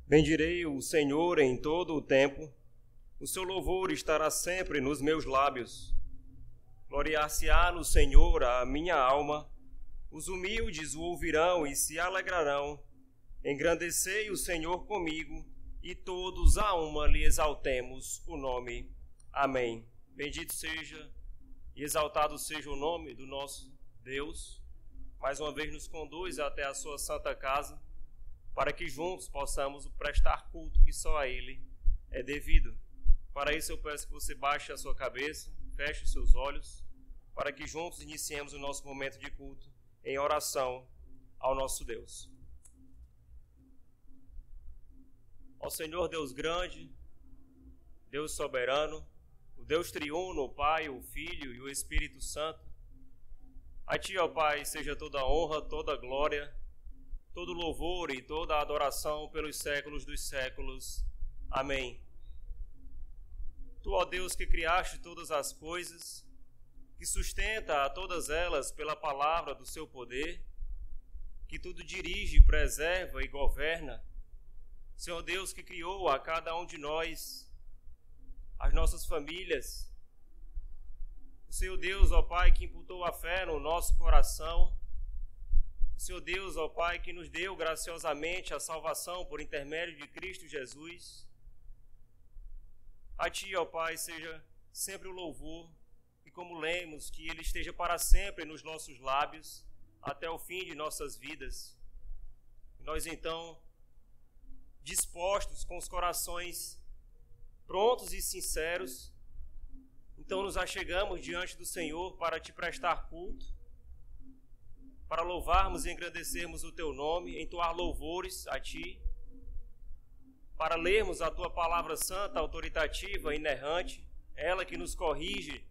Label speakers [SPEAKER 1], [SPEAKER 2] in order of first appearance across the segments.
[SPEAKER 1] Bendirei o Senhor em todo o tempo, o seu louvor estará sempre nos meus lábios. Gloriar-se-á no Senhor a minha alma, os humildes o ouvirão e se alegrarão. Engrandecei o Senhor comigo, e todos a uma lhe exaltemos o nome. Amém. Bendito seja e exaltado seja o nome do nosso Deus. Mais uma vez nos conduz até a sua santa casa, para que juntos possamos prestar culto que só a Ele é devido. Para isso eu peço que você baixe a sua cabeça, feche os seus olhos, para que juntos iniciemos o nosso momento de culto em oração ao nosso Deus. Ó Senhor Deus grande, Deus soberano, o Deus triuno, o Pai, o Filho e o Espírito Santo, a Ti, ó Pai, seja toda a honra, toda a glória, todo louvor e toda a adoração pelos séculos dos séculos. Amém. Tu, ó Deus, que criaste todas as coisas, que sustenta a todas elas pela palavra do seu poder, que tudo dirige, preserva e governa, Senhor Deus, que criou a cada um de nós, as nossas famílias, o Senhor Deus, ó Pai, que imputou a fé no nosso coração, Senhor Deus, ó Pai, que nos deu graciosamente a salvação por intermédio de Cristo Jesus. A Ti, ó Pai, seja sempre o louvor e, como lemos, que Ele esteja para sempre nos nossos lábios até o fim de nossas vidas. E nós, então, dispostos, com os corações prontos e sinceros, então nos achegamos diante do Senhor para Te prestar culto, para louvarmos e engrandecermos o Teu nome, entoar louvores a Ti, para lermos a Tua palavra santa, autoritativa, inerrante, ela que nos corrige,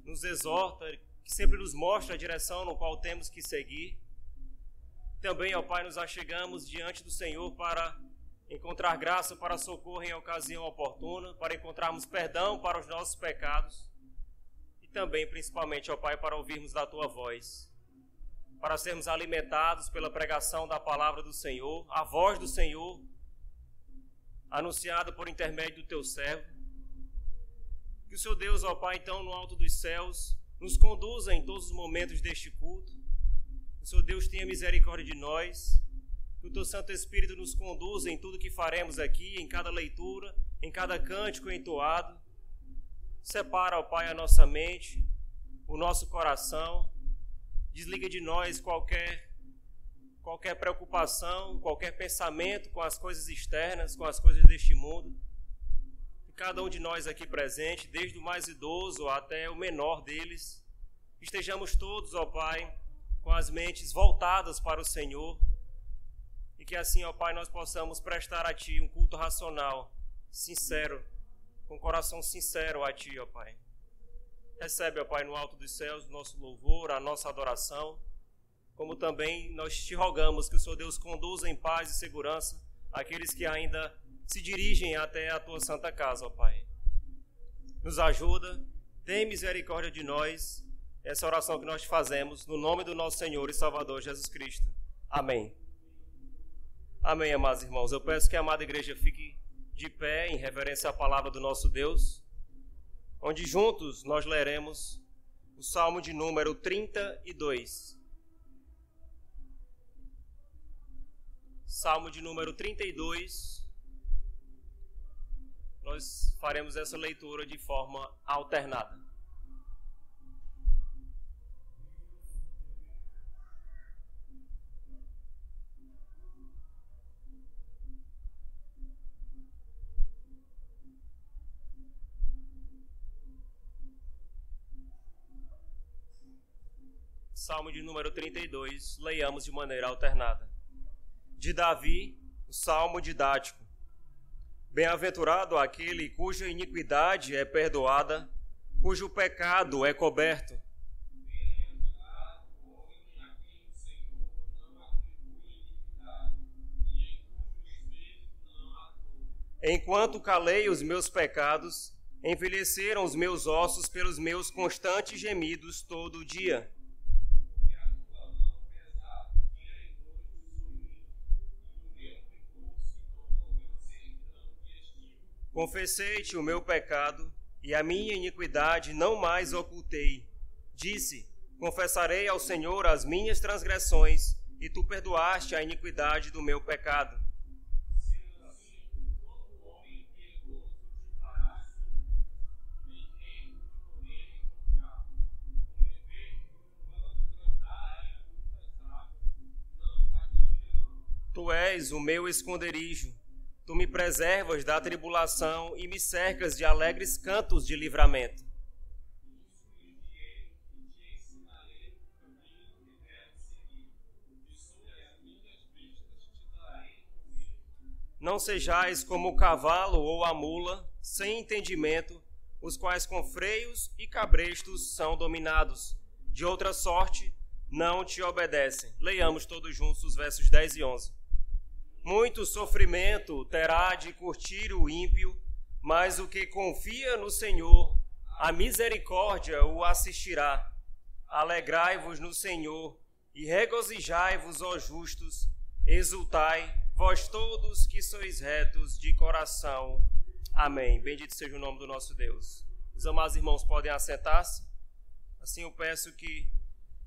[SPEAKER 1] nos exorta, que sempre nos mostra a direção no qual temos que seguir. Também, ó Pai, nos achegamos diante do Senhor para encontrar graça para socorro em ocasião oportuna, para encontrarmos perdão para os nossos pecados e também, principalmente, ó Pai, para ouvirmos da Tua voz, para sermos alimentados pela pregação da palavra do Senhor, a voz do Senhor, anunciada por intermédio do Teu servo. Que o Senhor Deus, ó Pai, então, no alto dos céus, nos conduza em todos os momentos deste culto. Que o Senhor Deus tenha misericórdia de nós, que o Teu Santo Espírito nos conduza em tudo que faremos aqui, em cada leitura, em cada cântico entoado. Separa, ó Pai, a nossa mente, o nosso coração, desliga de nós qualquer preocupação, qualquer pensamento com as coisas externas, com as coisas deste mundo. E cada um de nós aqui presente, desde o mais idoso até o menor deles, estejamos todos, ó Pai, com as mentes voltadas para o Senhor, e que assim, ó Pai, nós possamos prestar a Ti um culto racional, sincero, com coração sincero a Ti, ó Pai. Recebe, ó Pai, no alto dos céus o nosso louvor, a nossa adoração, como também nós Te rogamos que o Senhor Deus conduza em paz e segurança aqueles que ainda se dirigem até a Tua santa casa, ó Pai. Nos ajuda, tem misericórdia de nós, essa oração que nós fazemos, no nome do nosso Senhor e Salvador Jesus Cristo. Amém. Amém, amados irmãos. Eu peço que a amada igreja fique de pé em reverência à palavra do nosso Deus, onde juntos nós leremos o Salmo de número 32. Salmo de número 32. Nós faremos essa leitura de forma alternada. Salmo de número 32, leiamos de maneira alternada. De Davi, o Salmo didático. Bem-aventurado aquele cuja iniquidade é perdoada, cujo pecado é coberto. Enquanto calei os meus pecados, envelheceram os meus ossos pelos meus constantes gemidos todo o dia. Confessei-te o meu pecado e a minha iniquidade não mais ocultei. Disse: confessarei ao Senhor as minhas transgressões, e tu perdoaste a iniquidade do meu pecado. Tu és o meu esconderijo, tu me preservas da tribulação e me cercas de alegres cantos de livramento. Não sejais como o cavalo ou a mula, sem entendimento, os quais com freios e cabrestos são dominados. De outra sorte, não te obedecem. Leiamos todos juntos os versos 10 e 11. Muito sofrimento terá de curtir o ímpio, mas o que confia no Senhor, a misericórdia o assistirá. Alegrai-vos no Senhor e regozijai-vos, ó justos, exultai, vós todos que sois retos de coração. Amém. Bendito seja o nome do nosso Deus. Os amados irmãos podem assentar-se. Assim eu peço que,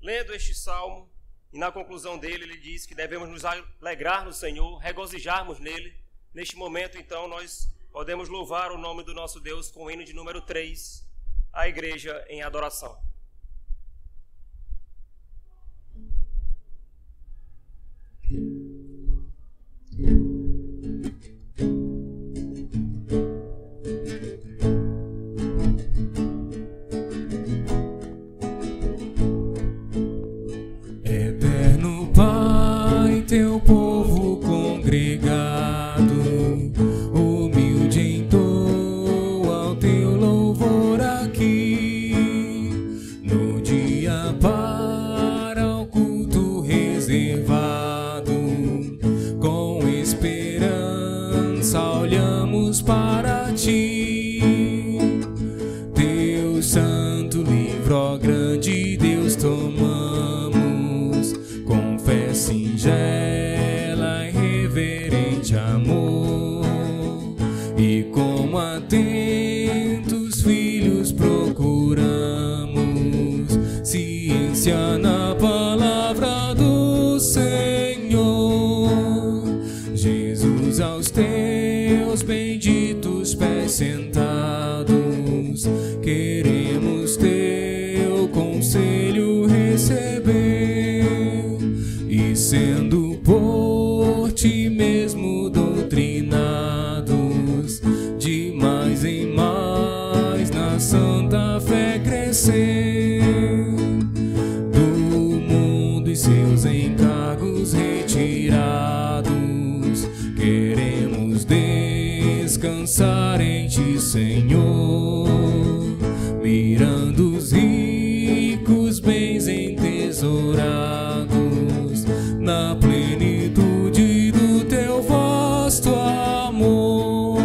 [SPEAKER 1] lendo este salmo, e na conclusão dele ele diz que devemos nos alegrar no Senhor, regozijarmos nele. Neste momento, então, nós podemos louvar o nome do nosso Deus com o hino de número 3, a igreja em adoração.
[SPEAKER 2] Teu povo congregado, humilde entoa o teu louvor aqui, no dia para o culto reservado, com esperança olhamos para ti, teu santo livro, ó grande Deus, tomamos com fé singela e reverente amor, e como atentos filhos procuramos ciência na palavra do Senhor. Jesus, aos teus benditos pés sentados, queremos teu conselho receber, e sendo por ti mesmo doutrinados, de mais em mais na santa fé crescer, do mundo e seus encargos retirados, queremos descansar em ti, Senhor, mirando os ricos bens entesourados na plenitude do teu vasto amor.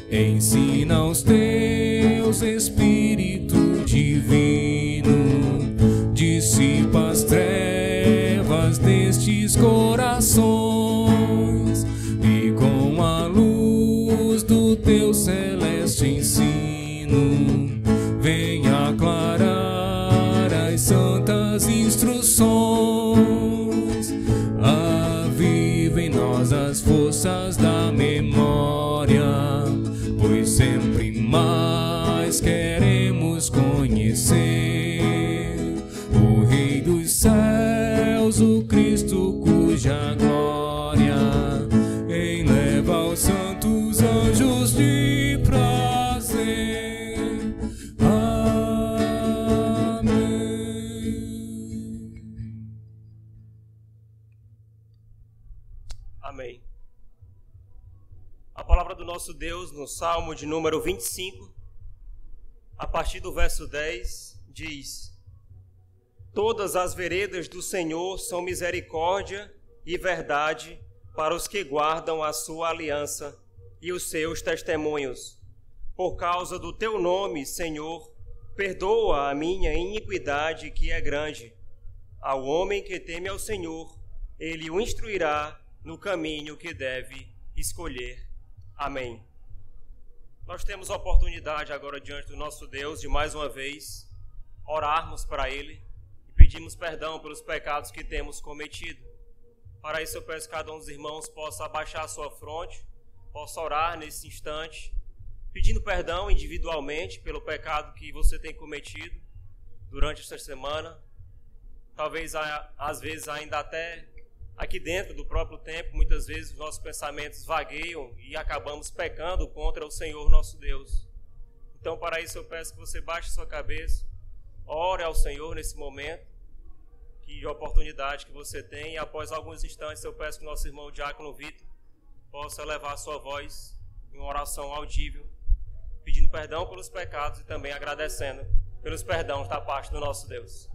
[SPEAKER 2] Ensina aos teus Espírito divino, dissipa as trevas destes corações, e com a luz do teu celeste ensino, venha aclarar as santas instruções. Aviva em nós as forças da memória, pois sempre mais queremos conhecer o Rei dos céus, o Cristo cuja glória enleva aos santos anjos de prazer.
[SPEAKER 1] Amém. A palavra do nosso Deus no Salmo de número 25, a partir do verso 10, diz: Todas as veredas do Senhor são misericórdia e verdade para os que guardam a sua aliança e os seus testemunhos. Por causa do teu nome, Senhor, perdoa a minha iniquidade que é grande. Ao homem que teme ao Senhor, ele o instruirá no caminho que deve escolher. Amém. Nós temos a oportunidade agora diante do nosso Deus de mais uma vez orarmos para Ele e pedirmos perdão pelos pecados que temos cometido. Para isso eu peço que cada um dos irmãos possa abaixar a sua fronte, possa orar nesse instante, pedindo perdão individualmente pelo pecado que você tem cometido durante esta semana. Talvez às vezes ainda até aqui dentro do próprio templo, muitas vezes os nossos pensamentos vagueiam e acabamos pecando contra o Senhor nosso Deus. Então, para isso eu peço que você baixe sua cabeça, ore ao Senhor nesse momento de oportunidade que você tem, e após alguns instantes eu peço que nosso irmão Diácono Vitor possa elevar a sua voz em uma oração audível, pedindo perdão pelos pecados e também agradecendo pelos perdões da parte do nosso Deus.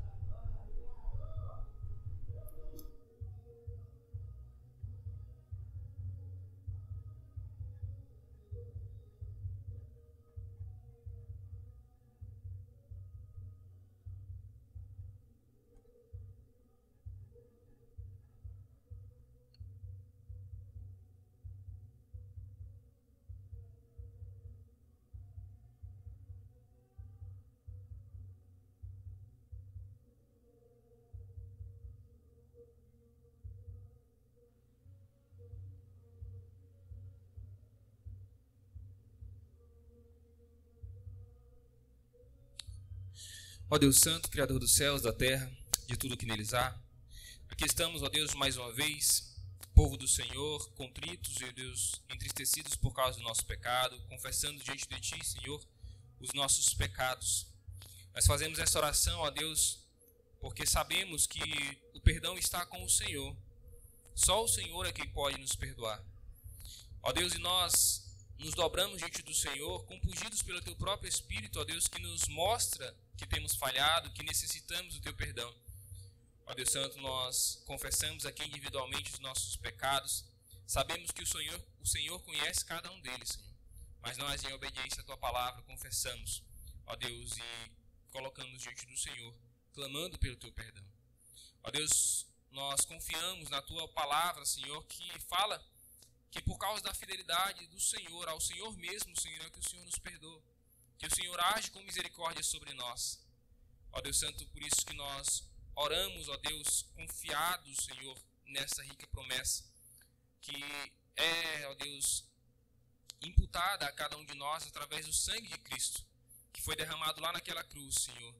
[SPEAKER 2] Ó Deus Santo, Criador dos céus, da terra, de tudo que neles há, aqui estamos, ó Deus, mais uma vez, povo do Senhor, contritos e, ó Deus, entristecidos por causa do nosso pecado, confessando diante de Ti, Senhor, os nossos pecados. Nós fazemos essa oração, ó Deus, porque sabemos que o perdão está com o Senhor. Só o Senhor é quem pode nos perdoar. Ó Deus, e nós nos dobramos diante do Senhor, compungidos pelo Teu próprio Espírito, ó Deus, que nos mostra que temos falhado, que necessitamos do Teu perdão. Ó Deus Santo, nós confessamos aqui individualmente os nossos pecados. Sabemos que o Senhor conhece cada um deles, Senhor. Mas nós, em obediência à Tua palavra, confessamos, ó Deus, e colocamos diante do Senhor, clamando pelo Teu perdão. Ó Deus, nós confiamos na Tua palavra, Senhor, que fala que por causa da fidelidade do Senhor, ao Senhor mesmo, Senhor, é que o Senhor nos perdoa. Que o Senhor age com misericórdia sobre nós. Ó Deus Santo, por isso que nós oramos, ó Deus, confiados, Senhor, nessa rica promessa, que é, ó Deus, imputada a cada um de nós através do sangue de Cristo, que foi derramado lá naquela cruz, Senhor,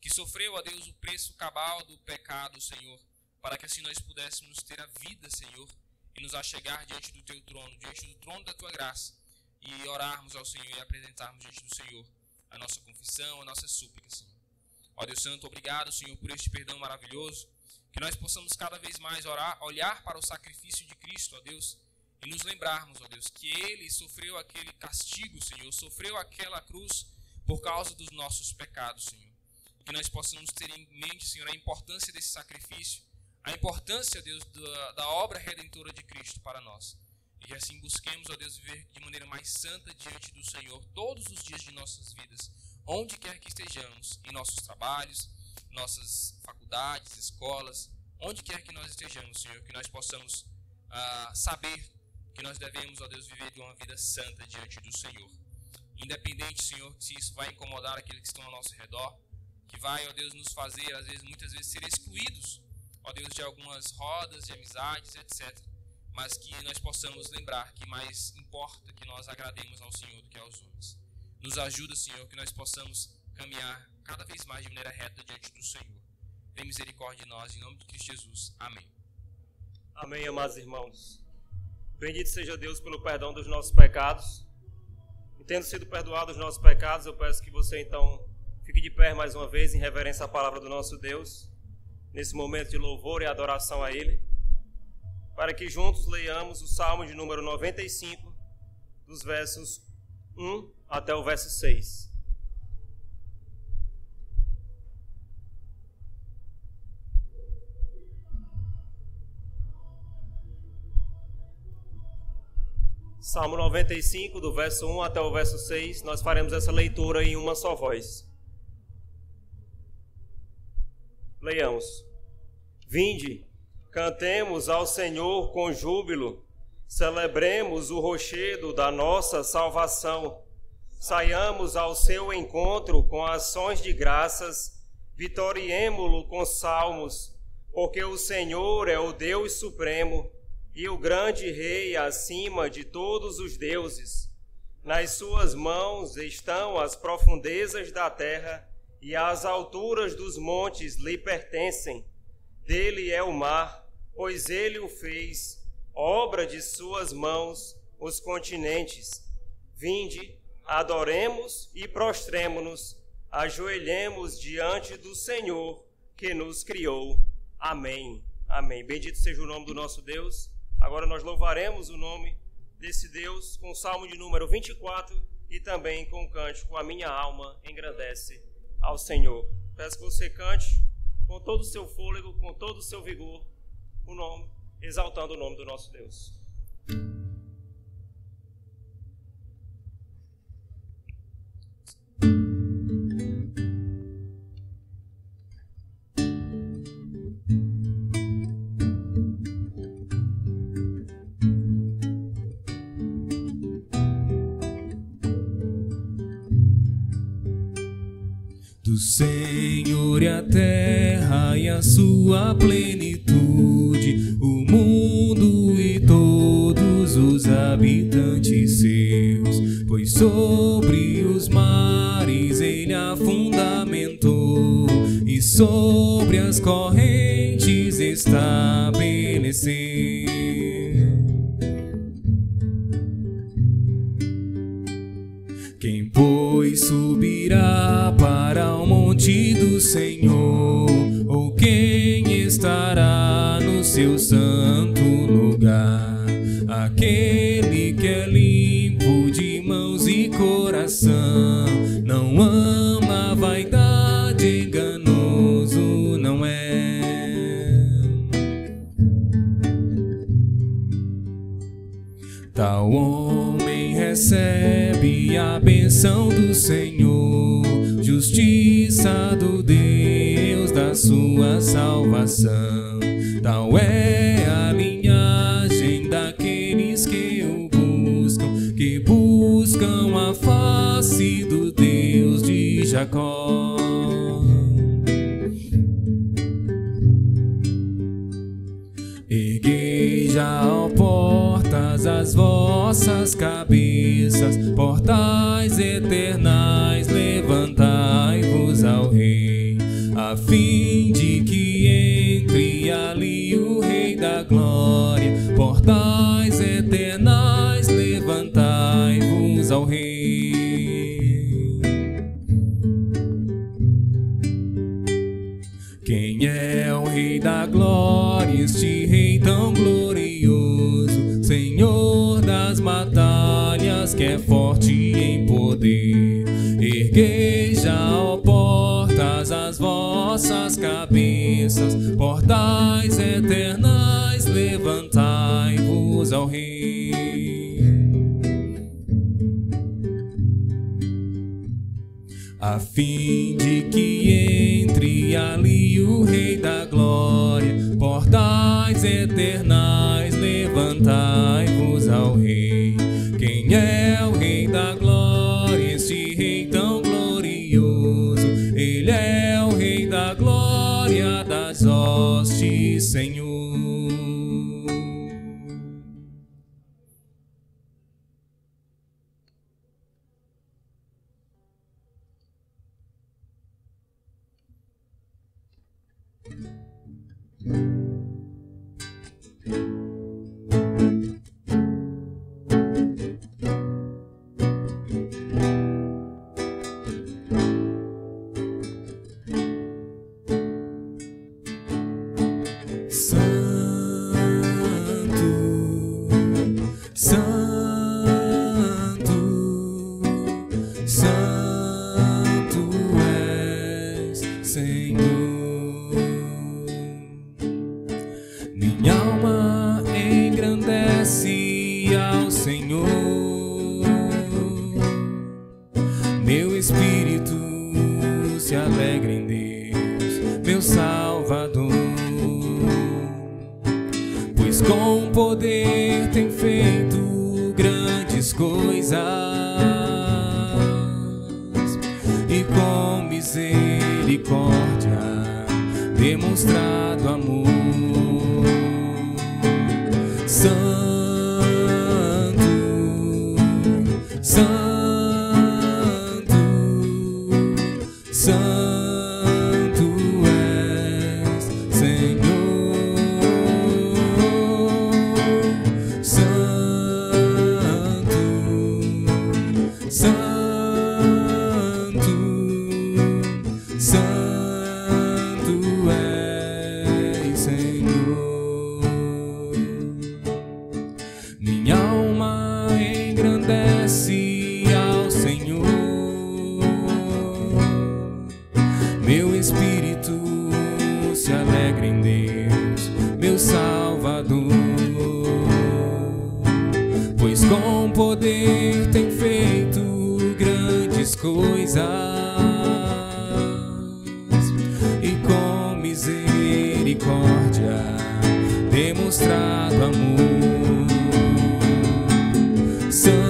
[SPEAKER 2] que sofreu, ó Deus, o preço cabal do pecado, Senhor, para que assim nós pudéssemos ter a vida, Senhor, e nos achegar diante do Teu trono, diante do trono da Tua graça, e orarmos ao Senhor e apresentarmos diante do Senhor a nossa confissão, a nossa súplica, Senhor. Ó Deus Santo, obrigado, Senhor, por este perdão maravilhoso, que nós possamos cada vez mais olhar para o sacrifício de Cristo, ó Deus, e nos lembrarmos, ó Deus, que Ele sofreu aquele castigo, Senhor, sofreu aquela cruz por causa dos nossos pecados, Senhor. E que nós possamos ter em mente, Senhor, a importância desse sacrifício, a importância, Deus, da obra redentora de Cristo para nós. E que assim busquemos, ó Deus, viver de maneira mais santa diante do Senhor todos os dias de nossas vidas, onde quer que estejamos, em nossos trabalhos, nossas faculdades, escolas, onde quer que nós estejamos, Senhor, que nós possamos saber que nós devemos, ó Deus, viver de uma vida santa diante do Senhor. Independente, Senhor, se isso vai incomodar aqueles que estão ao nosso redor, que vai, ó Deus, nos fazer, às vezes, muitas vezes, ser excluídos, ó Deus, de algumas rodas de amizades, etc. Mas que nós possamos lembrar que mais importa que nós agrademos ao Senhor do que aos homens. Nos ajuda, Senhor, que nós possamos caminhar cada vez mais de maneira reta diante do Senhor. Tem misericórdia de nós, em nome de Cristo Jesus. Amém.
[SPEAKER 1] Amém, amados irmãos. Bendito seja Deus pelo perdão dos nossos pecados. E tendo sido perdoados os nossos pecados, eu peço que você então fique de pé mais uma vez em reverência à palavra do nosso Deus, nesse momento de louvor e adoração a Ele, para que juntos leiamos o Salmo de número 95, dos versos 1 até o verso 6. Salmo 95, do verso 1 até o verso 6, nós faremos essa leitura em uma só voz. Leiamos. Vinde, cantemos ao Senhor com júbilo, celebremos o rochedo da nossa salvação. Saiamos ao seu encontro com ações de graças, vitoriemo-lo com salmos, porque o Senhor é o Deus supremo e o grande Rei acima de todos os deuses. Nas suas mãos estão as profundezas da terra e as alturas dos montes lhe pertencem. Dele é o mar, pois ele o fez, obra de suas mãos, os continentes. Vinde, adoremos e prostremo-nos, ajoelhemos diante do Senhor que nos criou. Amém. Amém. Bendito seja o nome do nosso Deus. Agora nós louvaremos o nome desse Deus com o Salmo de número 24 e também com o cântico A Minha Alma Engrandece ao Senhor. Peço que você cante com todo o seu fôlego, com todo o seu vigor, o nome, exaltando o nome do nosso Deus.
[SPEAKER 3] Do Senhor é a terra e a sua plenitude, o mundo e todos os habitantes seus, pois sobre os mares ele a fundamentou e sobre as correntes estabeleceu. Quem, pois, subirá para o monte do Senhor, ou quem estará no seu santo lugar? Aquele que é limpo de mãos e coração, não ama a vaidade, enganoso não é. Tal homem recebe a bênção do Senhor, justiça do Deus da sua salvação. Tal é a linhagem daqueles que o buscam a face do Deus de Jacó. Erguei já, ó portas, as vossas cabeças, portais eternais, levantai-vos ao Rei, a fim de que entre ali o Rei da glória. Portais eternais, levantai-vos ao Rei. Quem é o Rei da glória, este Rei tão glorioso, Senhor das batalhas, que é forte em poder? Erguei já, ó portas, as vossas cabeças, portais eternais, levantai-vos ao Rei. A fim de que entre ali o Rei da glória. Portais eternais, levantai-vos ao Rei. Quem é o Rei da glória, este Rei tão glorioso? Ele é o Rei da glória das hostes, Senhor. Poder tem feito grandes coisas. misericórdia, demonstrado amor. Santo, Santo, Santo és, Senhor. Santo, Santo, Santo és, Senhor. Minha alma engrandece ao Senhor, meu espírito se alegra em Deus, meu Salvador, pois com poder tem feito grandes coisas e com misericórdia demonstrado amor. Santo,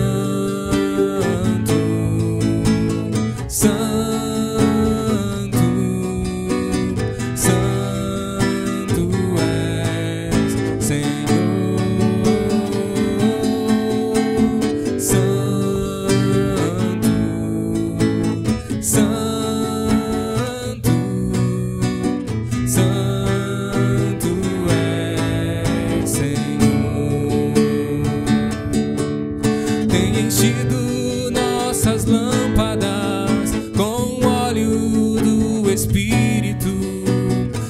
[SPEAKER 3] Santo, Santo és, Senhor. Santo, Santo, Santo és, Senhor. Tem enchido nossas lâmpadas com o óleo do Espírito,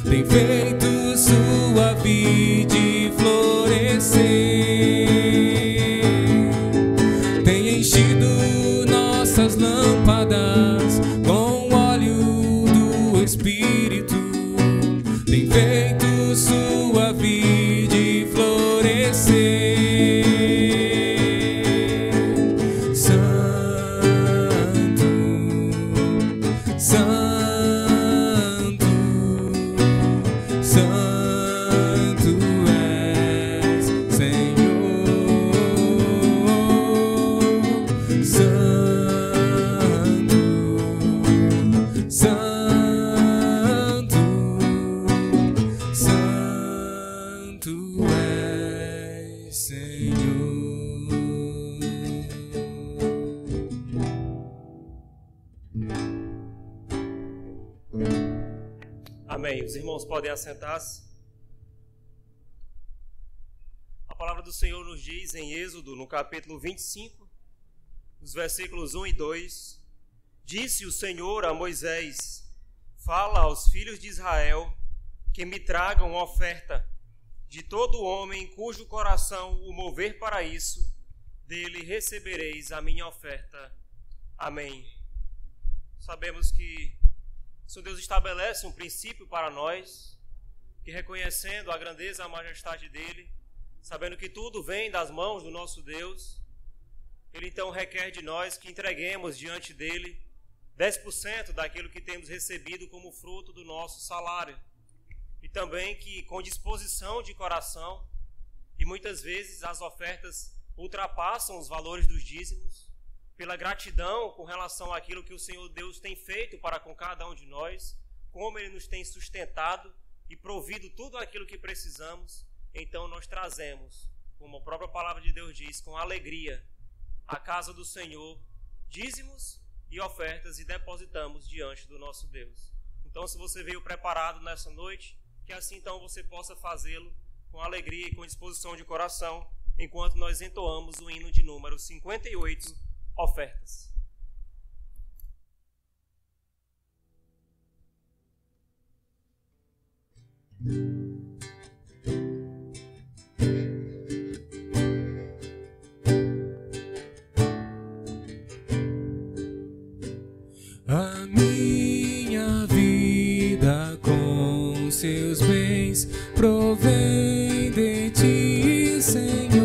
[SPEAKER 3] tem feito sua vide florescer. Tem enchido nossas lâmpadas com o óleo do Espírito, tem feito sua vide florescer. Santo, Santo és, Senhor. Santo, Santo, Santo és, Senhor.
[SPEAKER 1] Amém. Os irmãos podem assentar-se. A palavra do Senhor nos diz em Êxodo, no capítulo 25, os versículos 1 e 2: Disse o Senhor a Moisés: Fala aos filhos de Israel que me tragam oferta de todo homem cujo coração o mover para isso, dele recebereis a minha oferta. Amém. Sabemos que o Deus estabelece um princípio para nós, que reconhecendo a grandeza e a majestade dele, sabendo que tudo vem das mãos do nosso Deus, ele então requer de nós que entreguemos diante dele 10% daquilo que temos recebido como fruto do nosso salário. E também que com disposição de coração, e muitas vezes as ofertas ultrapassam os valores dos dízimos, pela gratidão com relação àquilo que o Senhor Deus tem feito para com cada um de nós, como Ele nos tem sustentado e provido tudo aquilo que precisamos, então nós trazemos, como a própria palavra de Deus diz, com alegria, à casa do Senhor, dízimos e ofertas e depositamos diante do nosso Deus. Então, se você veio preparado nessa noite, que assim então você possa fazê-lo com alegria e com disposição de coração, enquanto nós entoamos o hino de número 58, Ofertas.
[SPEAKER 3] A minha vida com seus bens provém de ti, Senhor.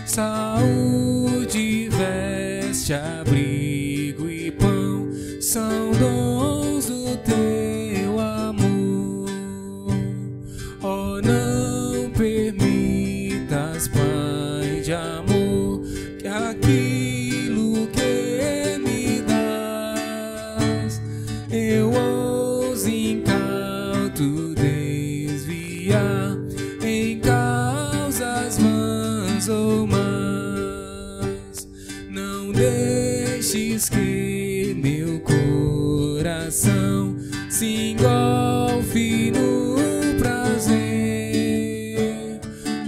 [SPEAKER 3] Saúde, veste, abrigo e pão são dons do teu amor. eu ouso incauto desviar em causas vãs ou más. Não deixes que meu coração se engolfe no prazer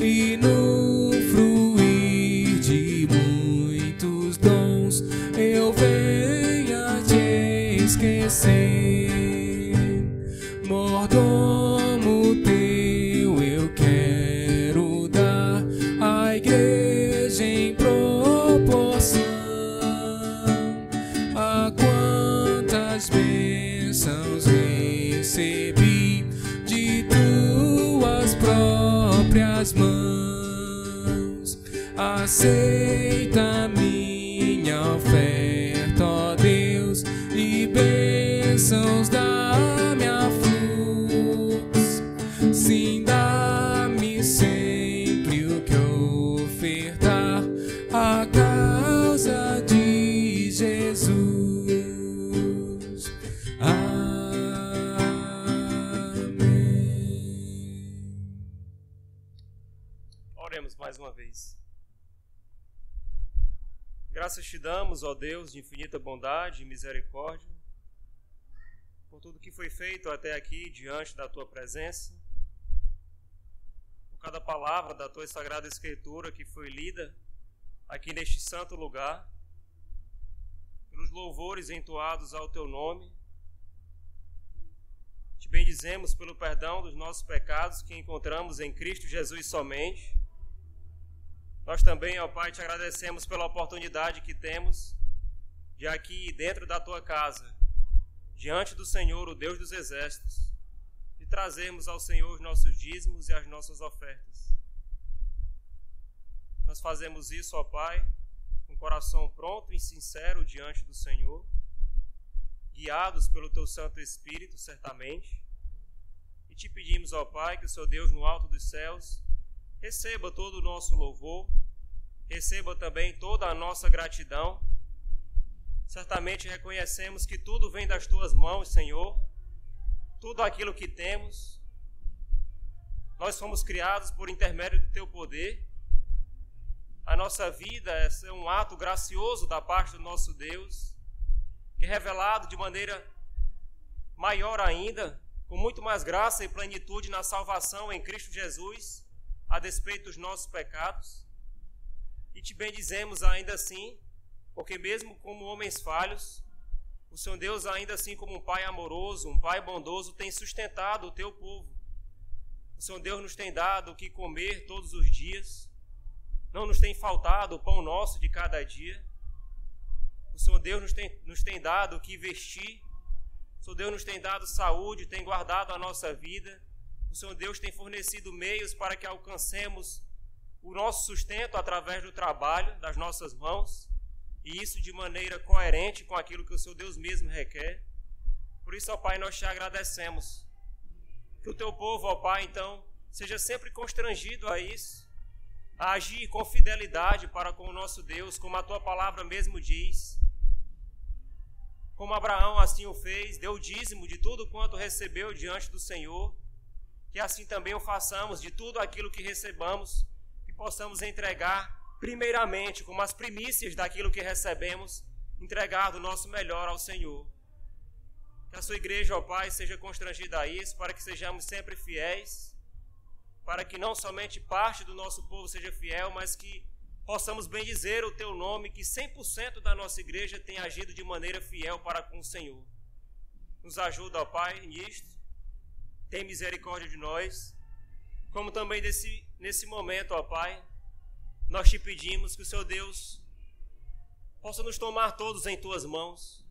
[SPEAKER 3] e no fruir de muitos dons eu venha te esquecer. Mordomo teu eu quero dar à igreja em proporção a quantas bênçãos recebi de tuas próprias mãos. Aceita minha oferta, ó Deus, e bênçãos dá-me a flux. Sim, dá-me sempre o que ofertar a causa de Jesus.
[SPEAKER 1] Oremos mais uma vez. Graças te damos, ó Deus, de infinita bondade e misericórdia, por tudo que foi feito até aqui diante da tua presença, por cada palavra da tua sagrada escritura que foi lida aqui neste santo lugar, pelos louvores entoados ao teu nome. Te bendizemos pelo perdão dos nossos pecados que encontramos em Cristo Jesus somente. Nós também, ó Pai, te agradecemos pela oportunidade que temos de aqui dentro da tua casa, diante do Senhor, o Deus dos exércitos, de trazermos ao Senhor os nossos dízimos e as nossas ofertas. Nós fazemos isso, ó Pai, com o coração pronto e sincero diante do Senhor, guiados pelo teu Santo Espírito, certamente, e te pedimos, ó Pai, que o Seu Deus no alto dos céus receba todo o nosso louvor, receba também toda a nossa gratidão. Certamente reconhecemos que tudo vem das Tuas mãos, Senhor, tudo aquilo que temos. Nós fomos criados por intermédio do Teu poder. A nossa vida é um ato gracioso da parte do nosso Deus, que é revelado de maneira maior ainda, com muito mais graça e plenitude na salvação em Cristo Jesus, a despeito dos nossos pecados. E te bendizemos ainda assim, porque mesmo como homens falhos, o Senhor Deus ainda assim como um Pai amoroso, um Pai bondoso, tem sustentado o teu povo. O Senhor Deus nos tem dado o que comer todos os dias, não nos tem faltado o pão nosso de cada dia. O Senhor Deus nos tem dado o que vestir, o Senhor Deus nos tem dado saúde, tem guardado a nossa vida. O Senhor Deus tem fornecido meios para que alcancemos o nosso sustento através do trabalho das nossas mãos, e isso de maneira coerente com aquilo que o Senhor Deus mesmo requer. Por isso, ó Pai, nós te agradecemos. Que o teu povo, ó Pai, então, seja sempre constrangido a isso, a agir com fidelidade para com o nosso Deus, como a tua palavra mesmo diz. Como Abraão assim o fez, deu o dízimo de tudo quanto recebeu diante do Senhor, que assim também o façamos de tudo aquilo que recebamos, que possamos entregar primeiramente, como as primícias daquilo que recebemos, entregar do nosso melhor ao Senhor. Que a sua igreja, ó Pai, seja constrangida a isso, para que sejamos sempre fiéis, para que não somente parte do nosso povo seja fiel, mas que possamos bendizer o teu nome, que 100% da nossa igreja tem agido de maneira fiel para com o Senhor. Nos ajuda, ó Pai, nisto. Tem misericórdia de nós, como também nesse momento, ó Pai, nós te pedimos que o Seu Deus possa nos tomar todos em Tuas mãos,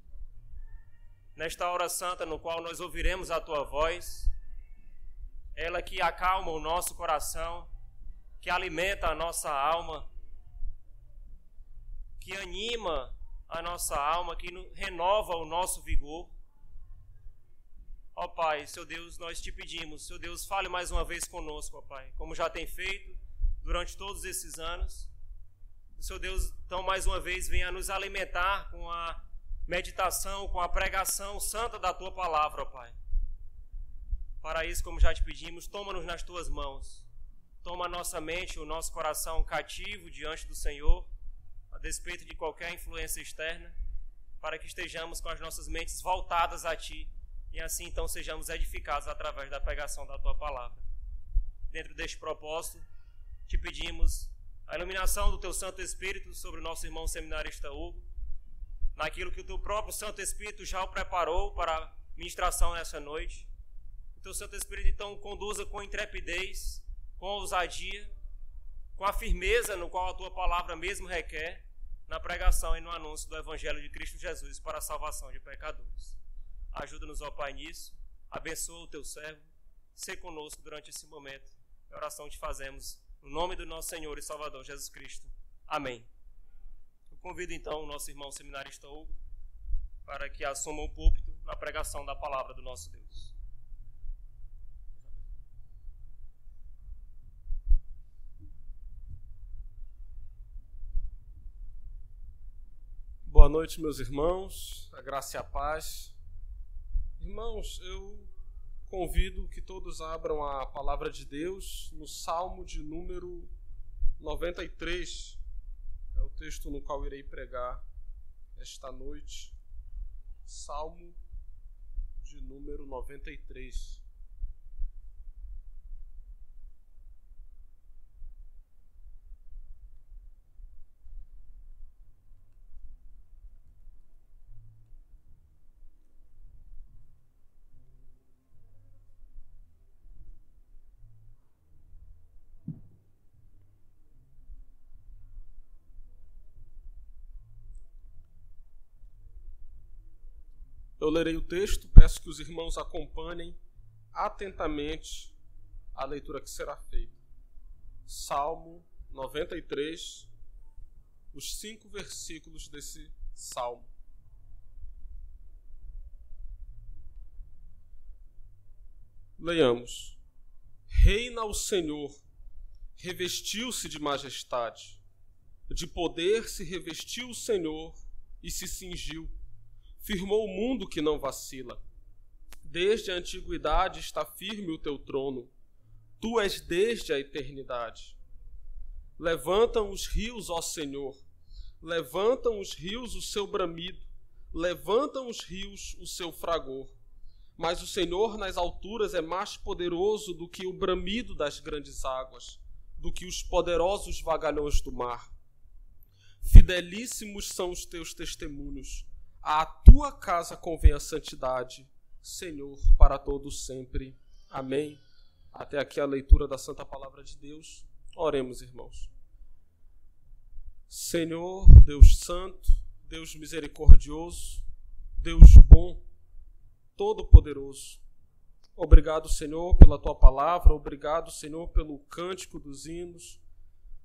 [SPEAKER 1] nesta hora santa no qual nós ouviremos a Tua voz, ela que acalma o nosso coração, que alimenta a nossa alma, que anima a nossa alma, que renova o nosso vigor. Ó Pai, Seu Deus, nós te pedimos, Seu Deus, fale mais uma vez conosco, ó Pai, como já tem feito durante todos esses anos. O Seu Deus, então, mais uma vez, venha nos alimentar com a meditação, com a pregação santa da Tua palavra, ó Pai. Para isso, como já te pedimos, toma-nos nas Tuas mãos. Toma a nossa mente, o nosso coração cativo diante do Senhor, a despeito de qualquer influência externa, para que estejamos com as nossas mentes voltadas a Ti e assim então sejamos edificados através da pregação da Tua palavra. Dentro deste propósito, te pedimos a iluminação do Teu Santo Espírito sobre o nosso irmão seminarista Hugo, naquilo que o Teu próprio Santo Espírito já o preparou para a ministração nessa noite. Que o Teu Santo Espírito então o conduza com intrepidez, com ousadia, com a firmeza no qual a Tua palavra mesmo requer, na pregação e no anúncio do Evangelho de Cristo Jesus para a salvação de pecadores. Ajuda-nos, ó Pai, nisso. Abençoa o Teu servo. Sê conosco durante esse momento. A oração te fazemos no nome do nosso Senhor e Salvador Jesus Cristo. Amém. Eu convido então o nosso irmão seminarista Hugo para que assuma o púlpito na pregação da palavra do nosso Deus.
[SPEAKER 4] Boa noite, meus irmãos, a graça e a paz. Irmãos, eu convido que todos abram a palavra de Deus no Salmo de número 93. É o texto no qual irei pregar esta noite. Salmo de número 93. Eu lerei o texto, peço que os irmãos acompanhem atentamente a leitura que será feita. Salmo 93, os 5 versículos desse salmo. Leiamos. Reina o Senhor, revestiu-se de majestade, de poder se revestiu o Senhor e se cingiu. Firmou o mundo que não vacila. Desde a antiguidade está firme o teu trono. Tu és desde a eternidade. Levantam os rios, ó Senhor. Levantam os rios o seu bramido. Levantam os rios o seu fragor. Mas o Senhor nas alturas é mais poderoso do que o bramido das grandes águas, do que os poderosos vagalhões do mar. Fidelíssimos são os teus testemunhos. À tua casa convém a santidade, Senhor, para todos sempre. Amém. Até aqui a leitura da Santa Palavra de Deus. Oremos, irmãos. Senhor, Deus Santo, Deus misericordioso, Deus bom, todo-poderoso. Obrigado, Senhor, pela tua palavra. Obrigado, Senhor, pelo cântico dos hinos,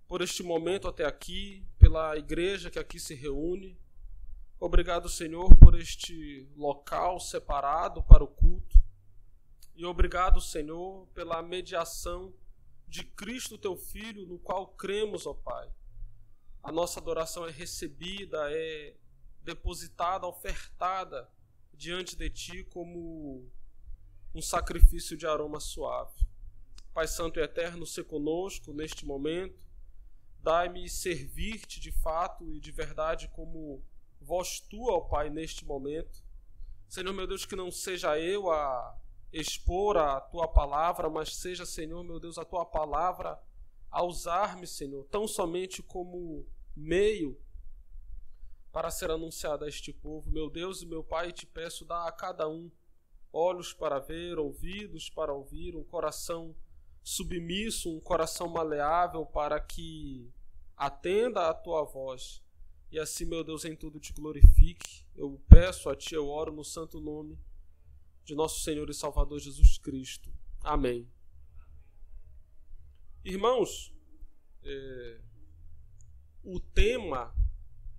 [SPEAKER 4] por este momento até aqui, pela igreja que aqui se reúne. Obrigado, Senhor, por este local separado para o culto. E obrigado, Senhor, pela mediação de Cristo, teu Filho, no qual cremos, ó Pai. A nossa adoração é recebida, é depositada, ofertada diante de Ti como um sacrifício de aroma suave. Pai Santo e Eterno, se conosco neste momento. Dai-me servir-te de fato e de verdade como voz tua, ó Pai, neste momento. Senhor, meu Deus, que não seja eu a expor a tua palavra, mas seja, Senhor, meu Deus, a tua palavra a usar-me, Senhor, tão somente como meio para ser anunciada a este povo. Meu Deus e meu Pai, te peço, dá a cada um olhos para ver, ouvidos para ouvir, um coração submisso, um coração maleável para que atenda a tua voz. E assim, meu Deus, em tudo te glorifique. Eu peço a Ti, eu oro no santo nome de nosso Senhor e Salvador Jesus Cristo. Amém. Irmãos, o tema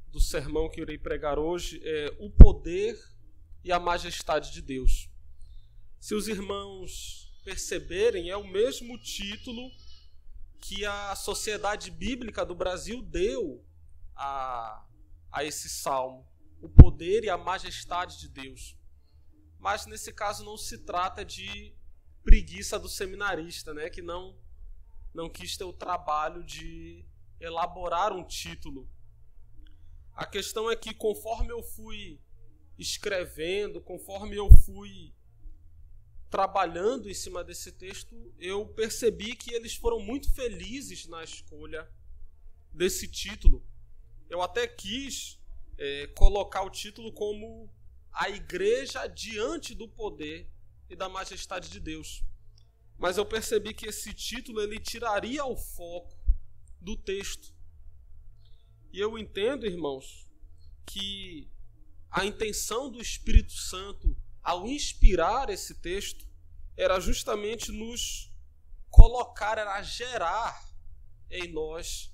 [SPEAKER 4] do sermão que eu irei pregar hoje é o poder e a majestade de Deus. Se os irmãos perceberem, é o mesmo título que a Sociedade Bíblica do Brasil deu a esse salmo, o poder poder e a majestade de Deus. Mas nesse caso não se trata de preguiça do seminarista, né, que não quis ter o trabalho de elaborar um título. A questão é que conforme eu fui escrevendo, conforme eu fui trabalhando em cima desse texto, eu percebi que eles foram muito felizes na escolha desse título. Eu até quis colocar o título como A Igreja Diante do Poder e da Majestade de Deus. Mas eu percebi que esse título ele tiraria o foco do texto. E eu entendo, irmãos, que a intenção do Espírito Santo, ao inspirar esse texto, era justamente nos colocar, era gerar em nós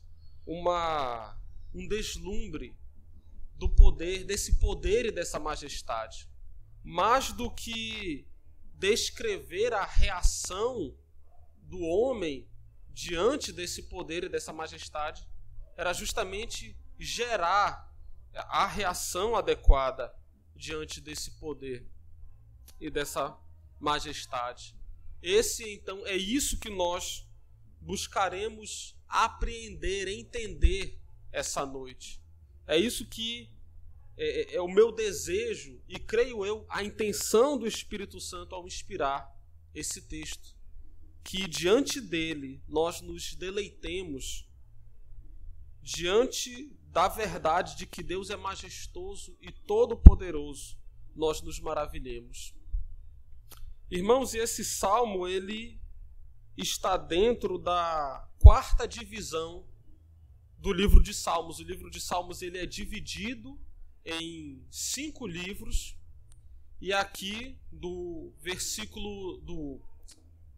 [SPEAKER 4] um deslumbre do poder, desse poder e dessa majestade. Mais do que descrever a reação do homem diante desse poder e dessa majestade, era justamente gerar a reação adequada diante desse poder e dessa majestade. Então, é isso que nós buscaremos apreender, entender essa noite. É isso que é o meu desejo e, creio eu, a intenção do Espírito Santo ao inspirar esse texto. Que diante dele nós nos deleitemos, diante da verdade de que Deus é majestoso e todo-poderoso, nós nos maravilhemos. Irmãos, e esse salmo ele está dentro da 4ª divisão do livro de Salmos. O livro de Salmos ele é dividido em 5 livros, e aqui do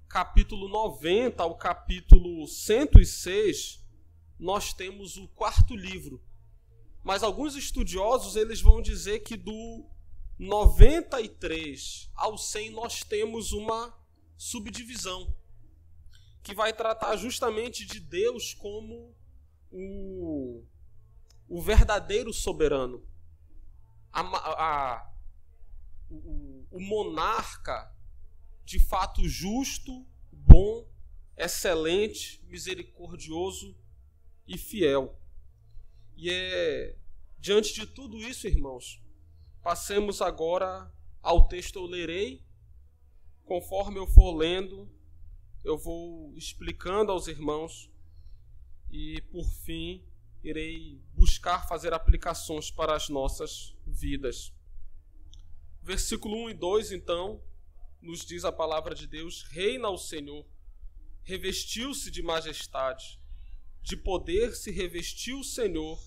[SPEAKER 4] capítulo 90 ao capítulo 106, nós temos o 4º livro. Mas alguns estudiosos eles vão dizer que do 93 ao 100 nós temos uma subdivisão, que vai tratar justamente de Deus como o verdadeiro soberano, o monarca de fato justo, bom, excelente, misericordioso e fiel. E diante de tudo isso, irmãos, passemos agora ao texto. Eu lerei, conforme eu for lendo, eu vou explicando aos irmãos e, por fim, irei buscar fazer aplicações para as nossas vidas. Versículo 1 e 2, então, nos diz a palavra de Deus: reina o Senhor, revestiu-se de majestade, de poder se revestiu o Senhor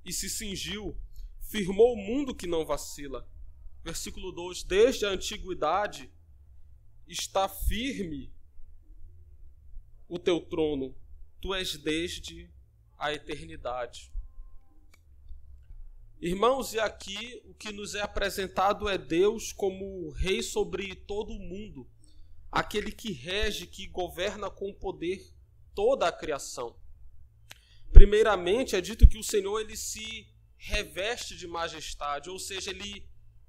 [SPEAKER 4] e se cingiu, firmou o mundo que não vacila. Versículo 2: desde a antiguidade está firme o teu trono, tu és desde a eternidade. Irmãos, e aqui o que nos é apresentado é Deus como rei sobre todo o mundo, aquele que rege, que governa com poder toda a criação. Primeiramente, é dito que o Senhor ele se reveste de majestade, ou seja,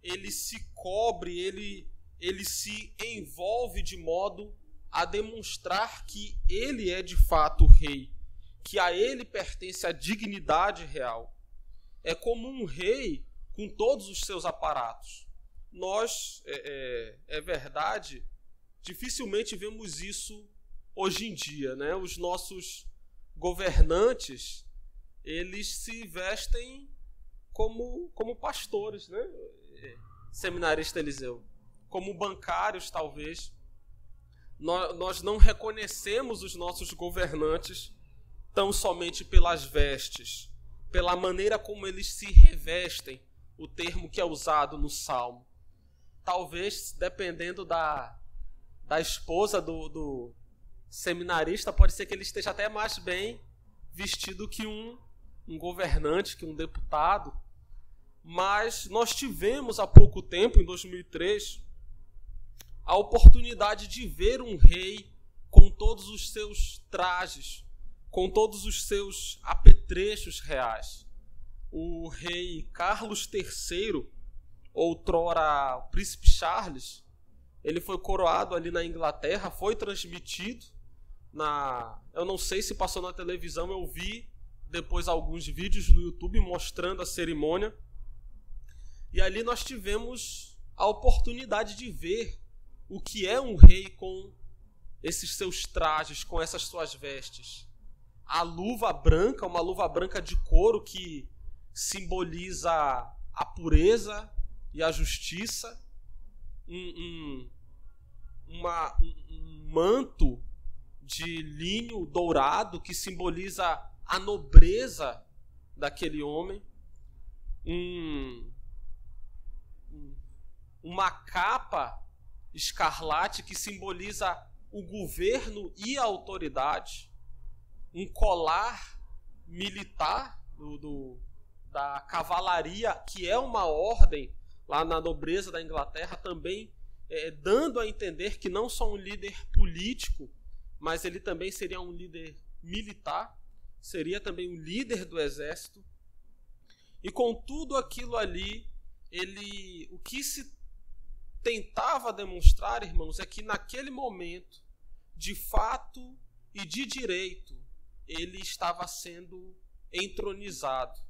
[SPEAKER 4] ele se cobre, ele se envolve de modo a demonstrar que ele é de fato rei, que a ele pertence a dignidade real. É como um rei com todos os seus aparatos. Nós, é verdade, dificilmente vemos isso hoje em dia, né? Os nossos governantes, eles se vestem como pastores, né? Seminarista Eliseu, como bancários talvez. Nós não reconhecemos os nossos governantes tão somente pelas vestes, pela maneira como eles se revestem, o termo que é usado no Salmo. Talvez, dependendo da esposa do seminarista, pode ser que ele esteja até mais bem vestido que um governante, que um deputado. Mas nós tivemos há pouco tempo, em 2003, a oportunidade de ver um rei com todos os seus trajes, com todos os seus apetrechos reais. o rei Carlos III, outrora o príncipe Charles, ele foi coroado ali na Inglaterra, foi transmitido eu não sei se passou na televisão, eu vi depois alguns vídeos no YouTube mostrando a cerimônia. E ali nós tivemos a oportunidade de ver o que é um rei com esses seus trajes, com essas suas vestes. A luva branca, uma luva branca de couro que simboliza a pureza e a justiça. Um manto de linho dourado que simboliza a nobreza daquele homem. Uma capa escarlate que simboliza o governo e a autoridade. Um colar militar da cavalaria, que é uma ordem lá na nobreza da Inglaterra, também dando a entender que não só um líder político, mas ele também seria um líder militar, seria também um líder do exército. E com tudo aquilo ali, o que se tentava demonstrar, irmãos, é que naquele momento, de fato e de direito, ele estava sendo entronizado.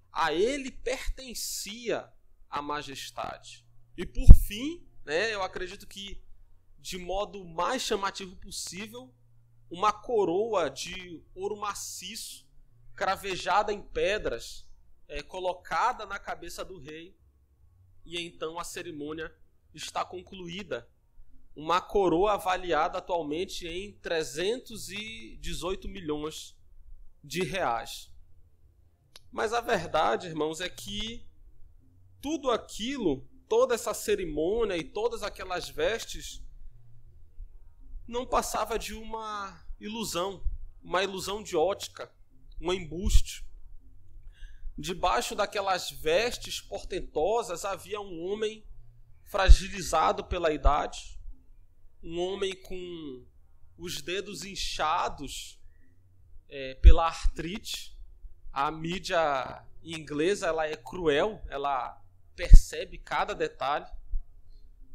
[SPEAKER 4] A ele pertencia a majestade. E por fim, eu acredito que de modo mais chamativo possível, uma coroa de ouro maciço, cravejada em pedras, colocada na cabeça do rei, e então a cerimônia está concluída. Uma coroa avaliada atualmente em 318 milhões de reais. Mas a verdade, irmãos, é que tudo aquilo, toda essa cerimônia e todas aquelas vestes não passava de uma ilusão de ótica, um embuste. Debaixo daquelas vestes portentosas havia um homem fragilizado pela idade, um homem com os dedos inchados pela artrite. A mídia inglesa ela é cruel, ela percebe cada detalhe.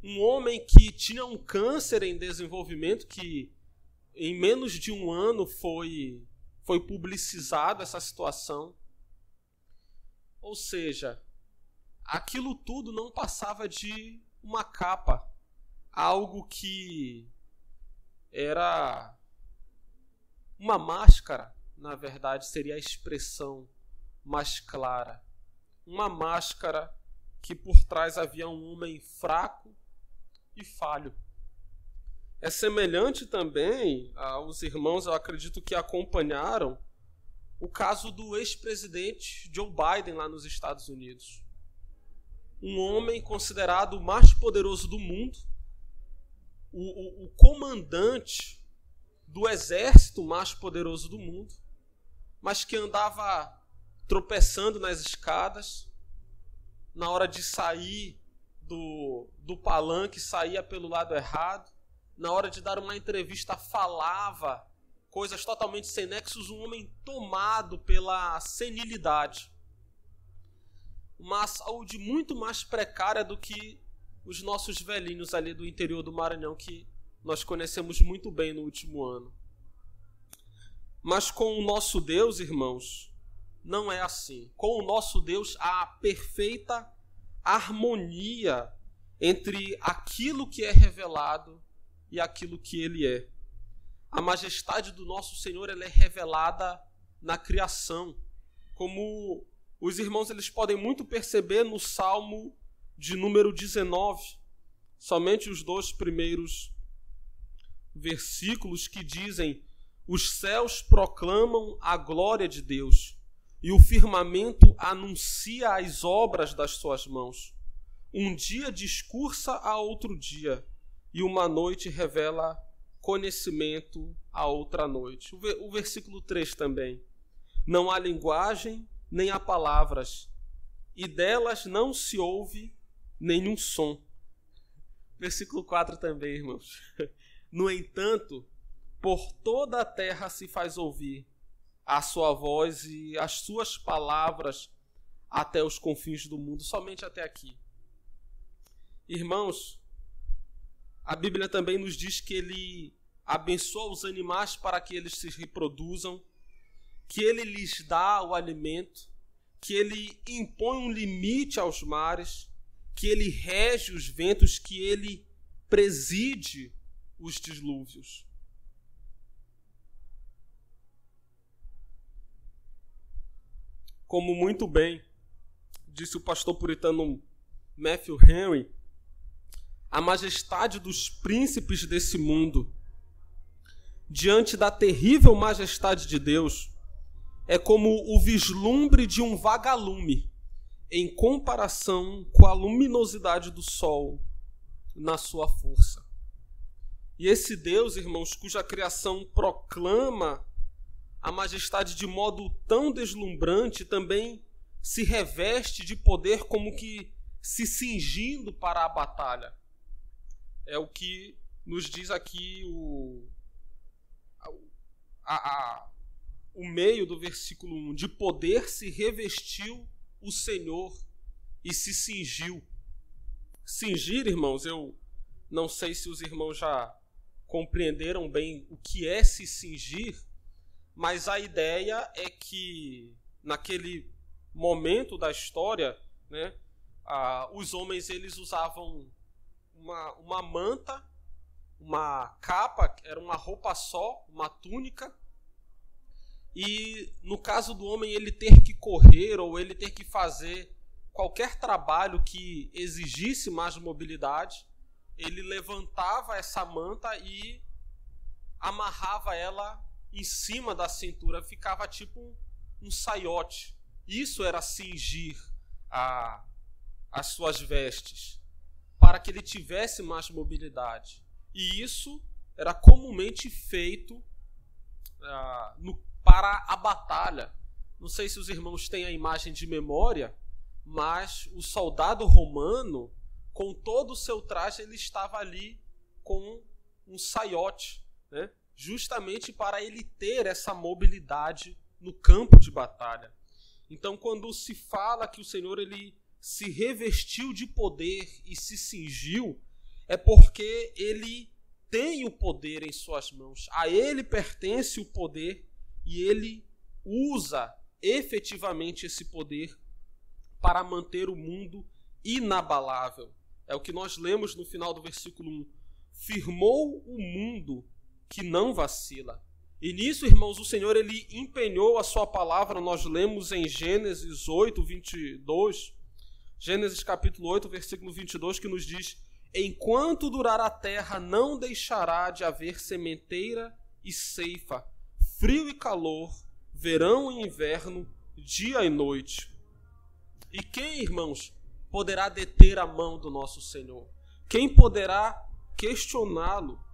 [SPEAKER 4] Um homem que tinha um câncer em desenvolvimento, que em menos de um ano foi publicizado essa situação. Ou seja, aquilo tudo não passava de uma capa, algo que era uma máscara, na verdade seria a expressão mais clara. Uma máscara que por trás havia um homem fraco e falho. É semelhante também aos irmãos, eu acredito que acompanharam o caso do ex-presidente Joe Biden lá nos Estados Unidos. Um homem considerado o mais poderoso do mundo, o comandante do exército mais poderoso do mundo, mas que andava tropeçando nas escadas, na hora de sair do palanque, saía pelo lado errado, na hora de dar uma entrevista falava coisas totalmente sem nexos, um homem tomado pela senilidade. Uma saúde muito mais precária do que os nossos velhinhos ali do interior do Maranhão, que nós conhecemos muito bem no último ano. Mas com o nosso Deus, irmãos, não é assim. Com o nosso Deus há perfeita harmonia entre aquilo que é revelado e aquilo que Ele é. A majestade do nosso Senhor ela é revelada na criação, como os irmãos eles podem muito perceber no Salmo de número 19, somente os 2 primeiros versículos que dizem: os céus proclamam a glória de Deus, e o firmamento anuncia as obras das suas mãos. Um dia discursa a outro dia, e uma noite revela conhecimento a outra noite. O versículo 3 também. Não há linguagem, nem há palavras, e delas não se ouve nenhum som. Versículo 4 também, irmãos. No entanto, por toda a terra se faz ouvir a sua voz e as suas palavras até os confins do mundo, somente até aqui. Irmãos, a Bíblia também nos diz que ele abençoa os animais para que eles se reproduzam, que ele lhes dá o alimento, que ele impõe um limite aos mares, que ele rege os ventos, que ele preside os dilúvios. Como muito bem disse o pastor puritano Matthew Henry, a majestade dos príncipes desse mundo, diante da terrível majestade de Deus, é como o vislumbre de um vagalume em comparação com a luminosidade do sol na sua força. E esse Deus, irmãos, cuja criação proclama a majestade de modo tão deslumbrante, também se reveste de poder como que se cingindo para a batalha. É o que nos diz aqui o meio do versículo 1. De poder se revestiu o Senhor e se cingiu. Cingir, irmãos, eu não sei se os irmãos já compreenderam bem o que é se cingir, mas a ideia é que naquele momento da história, né, os homens eles usavam uma manta, uma capa, era uma roupa só, uma túnica, e no caso do homem ele ter que correr ou ele ter que fazer qualquer trabalho que exigisse mais mobilidade, ele levantava essa manta e amarrava ela em cima da cintura, ficava tipo um saiote. Isso era cingir as suas vestes, para que ele tivesse mais mobilidade. E isso era comumente feito para a batalha. Não sei se os irmãos têm a imagem de memória, mas o soldado romano, com todo o seu traje, ele estava ali com um saiote, né? Justamente para ele ter essa mobilidade no campo de batalha. Então, quando se fala que o Senhor ele se revestiu de poder e se cingiu, é porque ele tem o poder em suas mãos. A ele pertence o poder e ele usa efetivamente esse poder para manter o mundo inabalável. É o que nós lemos no final do versículo 1. Firmou o mundo que não vacila. E nisso, irmãos, o Senhor ele empenhou a sua palavra. Nós lemos em Gênesis 8, 22, Gênesis capítulo 8, versículo 22, que nos diz: enquanto durar a terra, não deixará de haver sementeira e ceifa, frio e calor, verão e inverno, dia e noite. E quem, irmãos, poderá deter a mão do nosso Senhor? Quem poderá questioná-lo?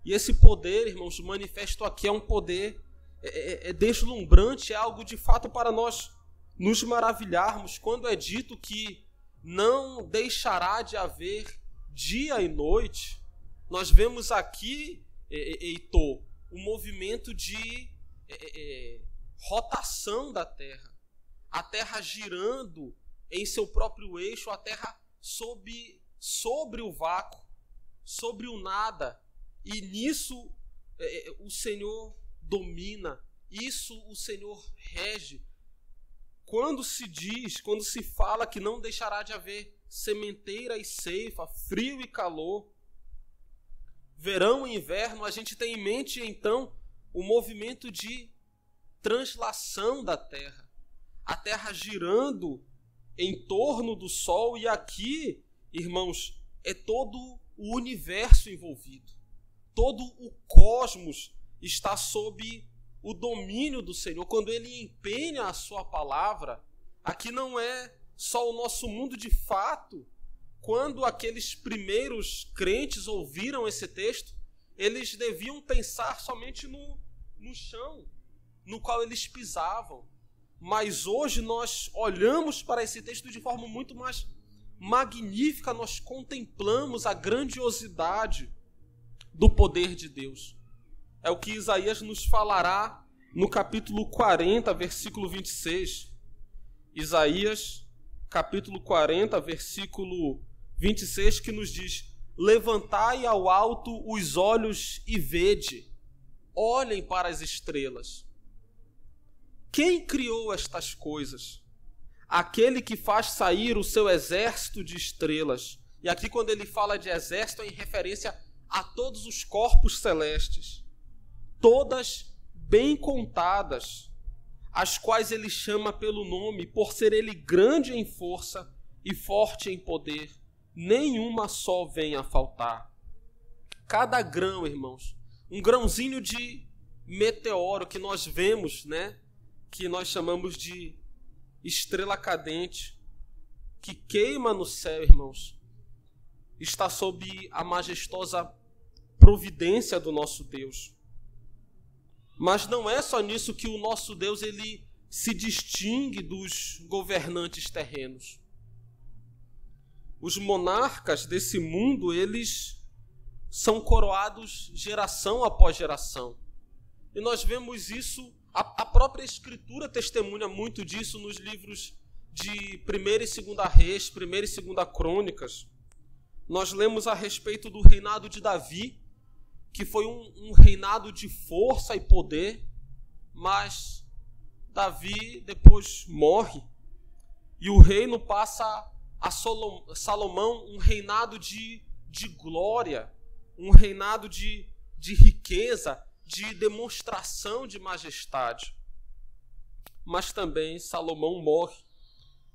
[SPEAKER 4] E esse poder, irmãos, manifesto aqui é um poder deslumbrante, é algo de fato para nós nos maravilharmos, quando é dito que não deixará de haver dia e noite. Nós vemos aqui, Heitor, o movimento de rotação da Terra. A Terra girando em seu próprio eixo, a Terra sobre o vácuo, sobre o nada. E nisso o Senhor domina, isso o Senhor rege. Quando se fala que não deixará de haver sementeira e ceifa, frio e calor, verão e inverno, a gente tem em mente então o movimento de translação da Terra. A Terra girando em torno do Sol, e aqui, irmãos, é todo o universo envolvido. Todo o cosmos está sob o domínio do Senhor. Quando ele empenha a sua palavra, aqui não é só o nosso mundo de fato. Quando aqueles primeiros crentes ouviram esse texto, eles deviam pensar somente no chão no qual eles pisavam. Mas hoje nós olhamos para esse texto de forma muito mais magnífica, nós contemplamos a grandiosidade do poder de Deus. É o que Isaías nos falará no capítulo 40, versículo 26. Isaías, capítulo 40, versículo 26, que nos diz: levantai ao alto os olhos e vede, olhem para as estrelas. Quem criou estas coisas? Aquele que faz sair o seu exército de estrelas. E aqui, quando ele fala de exército, é em referência a todos os corpos celestes, todas bem contadas, as quais ele chama pelo nome, por ser ele grande em força e forte em poder, nenhuma só vem a faltar. Cada grão, irmãos, um grãozinho de meteoro que nós vemos, né, que nós chamamos de estrela cadente, que queima no céu, irmãos, está sob a majestosa providência do nosso Deus. Mas não é só nisso que o nosso Deus ele se distingue dos governantes terrenos. Os monarcas desse mundo, eles são coroados geração após geração. E nós vemos isso, a própria Escritura testemunha muito disso nos livros de 1ª e 2ª Reis, 1ª e 2ª Crônicas. Nós lemos a respeito do reinado de Davi, que foi um reinado de força e poder, mas Davi depois morre e o reino passa a Salomão, um reinado de glória, um reinado de riqueza, de demonstração de majestade. Mas também Salomão morre.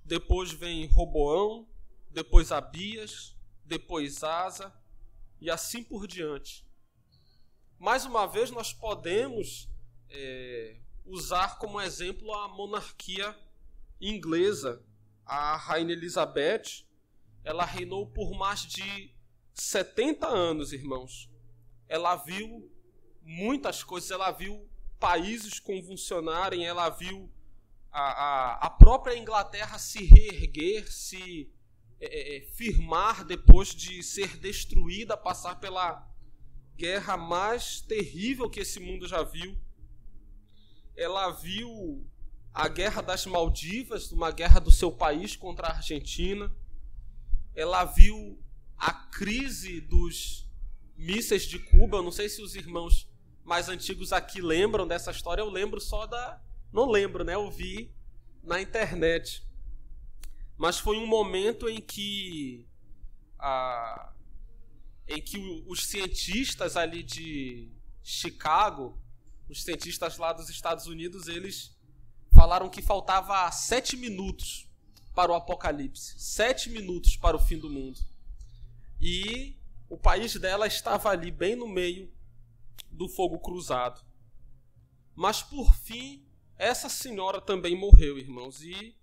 [SPEAKER 4] Depois vem Roboão, depois Abias, depois Asa e assim por diante. Mais uma vez, nós podemos usar como exemplo a monarquia inglesa. A Rainha Elizabeth, ela reinou por mais de 70 anos, irmãos. Ela viu muitas coisas, ela viu países convulsionarem, ela viu a própria Inglaterra se reerguer, se firmar depois de ser destruída, passar pela guerra mais terrível que esse mundo já viu. Ela viu a Guerra das Maldivas, uma guerra do seu país contra a Argentina. Ela viu a crise dos mísseis de Cuba. Eu não sei se os irmãos mais antigos aqui lembram dessa história. Eu lembro só não lembro, né? Eu vi na internet. Mas foi um momento em que os cientistas ali de Chicago, os cientistas lá dos Estados Unidos, eles falaram que faltava 7 minutos para o apocalipse, 7 minutos para o fim do mundo. E o país dela estava ali bem no meio do fogo cruzado. Mas por fim, essa senhora também morreu, irmãos, e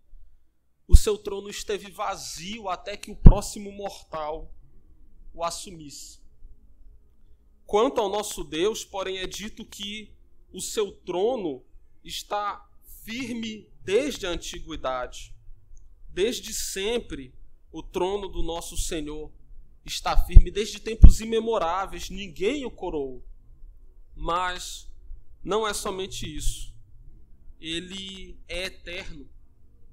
[SPEAKER 4] o seu trono esteve vazio até que o próximo mortal o assumisse. Quanto ao nosso Deus, porém, é dito que o seu trono está firme desde a antiguidade. Desde sempre, o trono do nosso Senhor está firme, desde tempos imemoráveis, ninguém o coroou. Mas não é somente isso. Ele é eterno,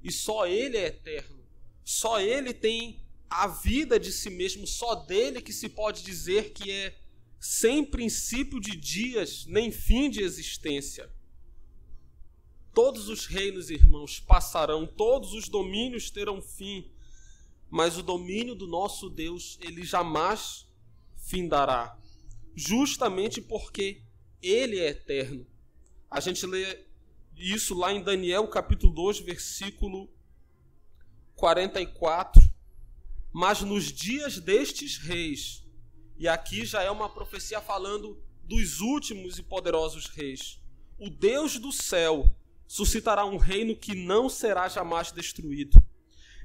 [SPEAKER 4] e só ele é eterno. Só ele tem a vida de si mesmo, só dele que se pode dizer que é sem princípio de dias, nem fim de existência. Todos os reinos, irmãos, passarão, todos os domínios terão fim, mas o domínio do nosso Deus, ele jamais findará, justamente porque ele é eterno. A gente lê isso lá em Daniel, capítulo 2, versículo 44. Mas nos dias destes reis, e aqui já é uma profecia falando dos últimos e poderosos reis, o Deus do céu suscitará um reino que não será jamais destruído.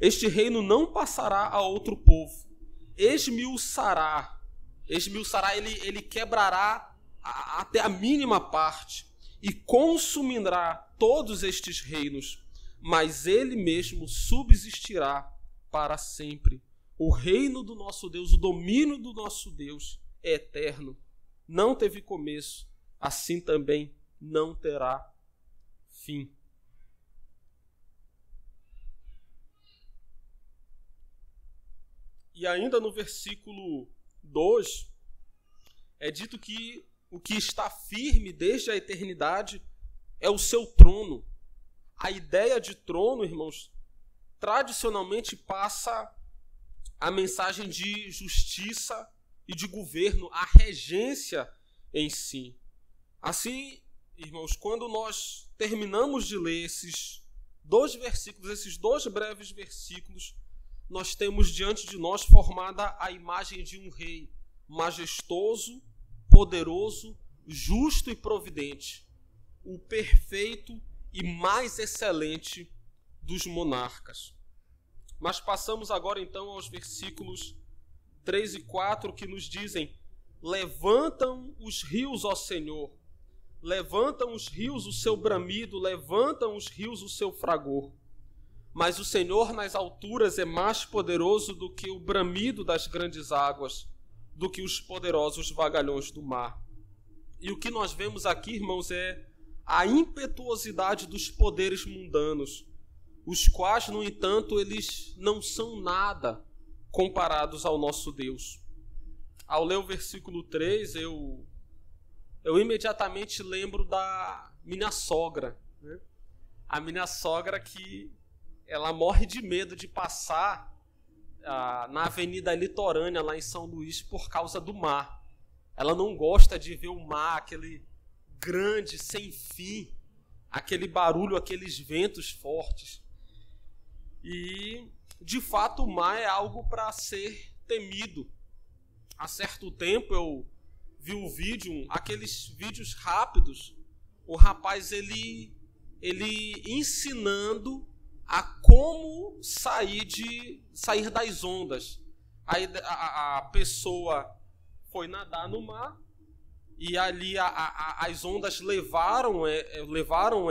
[SPEAKER 4] Este reino não passará a outro povo. Esmiuçará, ele quebrará até a mínima parte e consumirá todos estes reinos, mas ele mesmo subsistirá para sempre. O reino do nosso Deus, o domínio do nosso Deus é eterno. Não teve começo, assim também não terá fim. E ainda no versículo 2, é dito que o que está firme desde a eternidade é o seu trono. A ideia de trono, irmãos, tradicionalmente passa a mensagem de justiça e de governo, a regência em si. Assim, irmãos, quando nós terminamos de ler esses 2 versículos, esses 2 breves versículos, nós temos diante de nós formada a imagem de um rei majestoso, poderoso, justo e providente, o perfeito e mais excelente dos monarcas. Mas passamos agora então aos versículos 3 e 4, que nos dizem: levantam os rios, ó Senhor, levantam os rios o seu bramido, levantam os rios o seu fragor. Mas o Senhor nas alturas é mais poderoso do que o bramido das grandes águas, do que os poderosos vagalhões do mar. E o que nós vemos aqui, irmãos, é a impetuosidade dos poderes mundanos, os quais, no entanto, eles não são nada comparados ao nosso Deus. Ao ler o versículo 3, eu imediatamente lembro da minha sogra, né? A minha sogra que ela morre de medo de passar na Avenida Litorânea, lá em São Luís, por causa do mar. Ela não gosta de ver o mar, aquele grande, sem fim, aquele barulho, aqueles ventos fortes. E, de fato, o mar é algo para ser temido. Há certo tempo eu vi um vídeo, aqueles vídeos rápidos, o rapaz ele ensinando a como sair das ondas. Aí a pessoa foi nadar no mar e ali as ondas levaram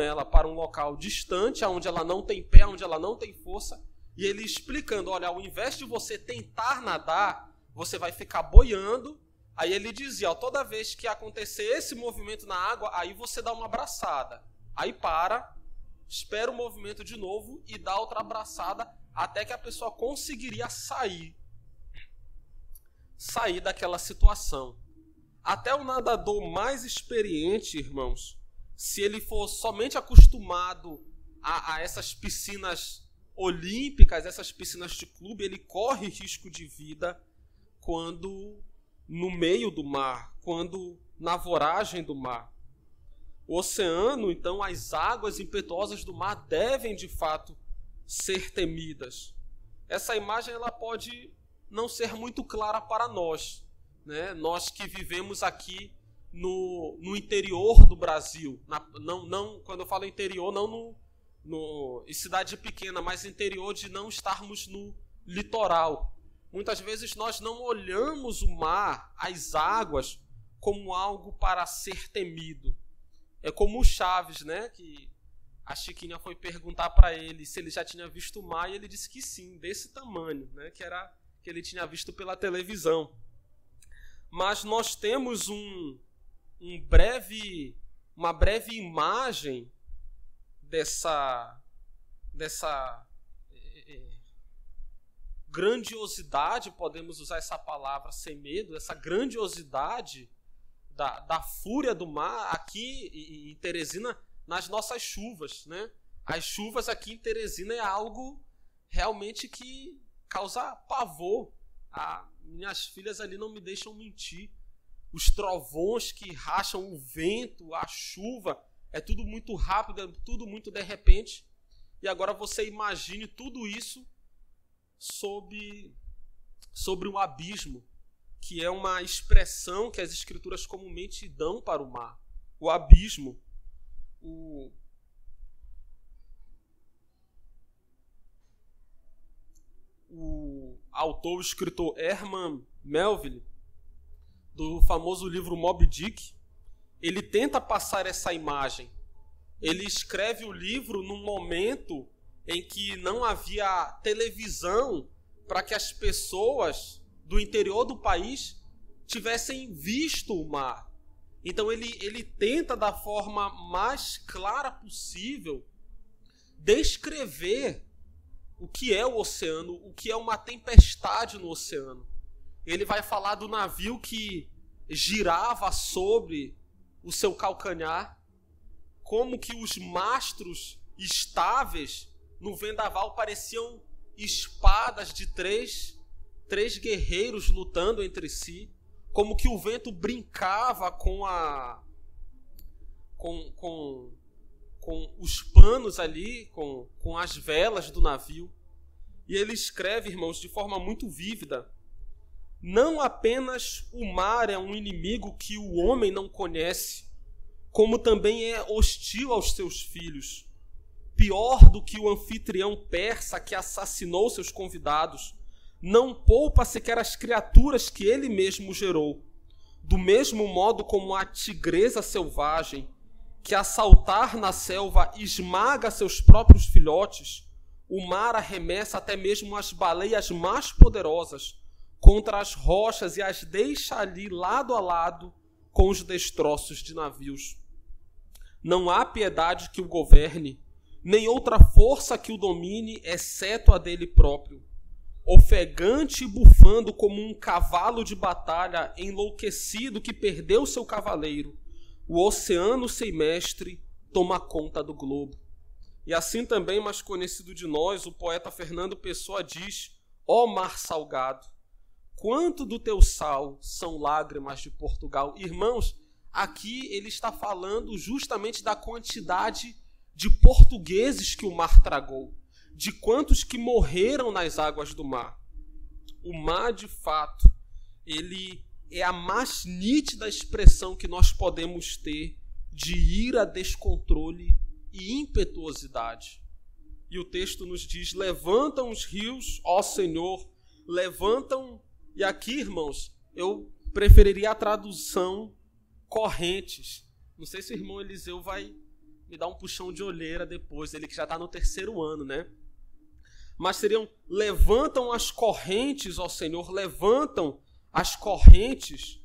[SPEAKER 4] ela para um local distante, onde ela não tem pé, onde ela não tem força, e ele explicando: olha, ao invés de você tentar nadar, você vai ficar boiando. Aí ele dizia: ó, toda vez que acontecer esse movimento na água, aí você dá uma abraçada, aí para, espera o movimento de novo e dá outra abraçada, até que a pessoa conseguiria sair daquela situação. Até o nadador mais experiente, irmãos, se ele for somente acostumado a essas piscinas olímpicas, essas piscinas de clube, ele corre risco de vida quando no meio do mar, quando na voragem do mar. O oceano, então, as águas impetuosas do mar devem, de fato, ser temidas. Essa imagem ela pode não ser muito clara para nós, né? Nós que vivemos aqui no interior do Brasil. Não, quando eu falo interior, não em cidade pequena, mas interior de não estarmos no litoral. Muitas vezes nós não olhamos o mar, as águas, como algo para ser temido. É como o Chaves, né? Que a Chiquinha foi perguntar para ele se ele já tinha visto o mar, e ele disse que sim, desse tamanho, né? Que ele tinha visto pela televisão. Mas nós temos uma breve imagem dessa grandiosidade, podemos usar essa palavra sem medo, essa grandiosidade da fúria do mar aqui em Teresina, nas nossas chuvas, né? As chuvas aqui em Teresina é algo realmente que causa pavor. Minhas filhas ali não me deixam mentir. Os trovões que racham, o vento, a chuva, é tudo muito rápido, é tudo muito de repente. E agora você imagine tudo isso sobre um abismo, que é uma expressão que as escrituras comumente dão para o mar. O abismo. O autor, o escritor Herman Melville, do famoso livro Moby Dick, ele tenta passar essa imagem. Ele escreve o livro num momento em que não havia televisão para que as pessoas do interior do país tivessem visto o mar. Então ele tenta, da forma mais clara possível, descrever o que é o oceano, o que é uma tempestade no oceano. Ele vai falar do navio que girava sobre o seu calcanhar, como que os mastros estáveis no vendaval pareciam espadas de três guerreiros lutando entre si, como que o vento brincava com os panos ali, com as velas do navio. E ele escreve, irmãos, de forma muito vívida: não apenas o mar é um inimigo que o homem não conhece, como também é hostil aos seus filhos. Pior do que o anfitrião persa que assassinou seus convidados, não poupa sequer as criaturas que ele mesmo gerou. Do mesmo modo como a tigresa selvagem, que a saltar na selva esmaga seus próprios filhotes, o mar arremessa até mesmo as baleias mais poderosas contra as rochas e as deixa ali lado a lado com os destroços de navios. Não há piedade que o governe, nem outra força que o domine, exceto a dele próprio. Ofegante e bufando como um cavalo de batalha enlouquecido que perdeu seu cavaleiro, o oceano sem mestre toma conta do globo. E assim também, mais conhecido de nós, o poeta Fernando Pessoa diz: ó mar salgado, quanto do teu sal são lágrimas de Portugal. Irmãos, aqui ele está falando justamente da quantidade de portugueses que o mar tragou, de quantos que morreram nas águas do mar. O mar, de fato, ele é a mais nítida expressão que nós podemos ter de ira, descontrole e impetuosidade. E o texto nos diz: levantam os rios, ó Senhor, levantam. E aqui, irmãos, eu preferiria a tradução correntes. Não sei se o irmão Eliseu vai me dar um puxão de orelha depois, ele que já está no 3º ano, né? Mas seriam: levantam as correntes, ó Senhor, levantam as correntes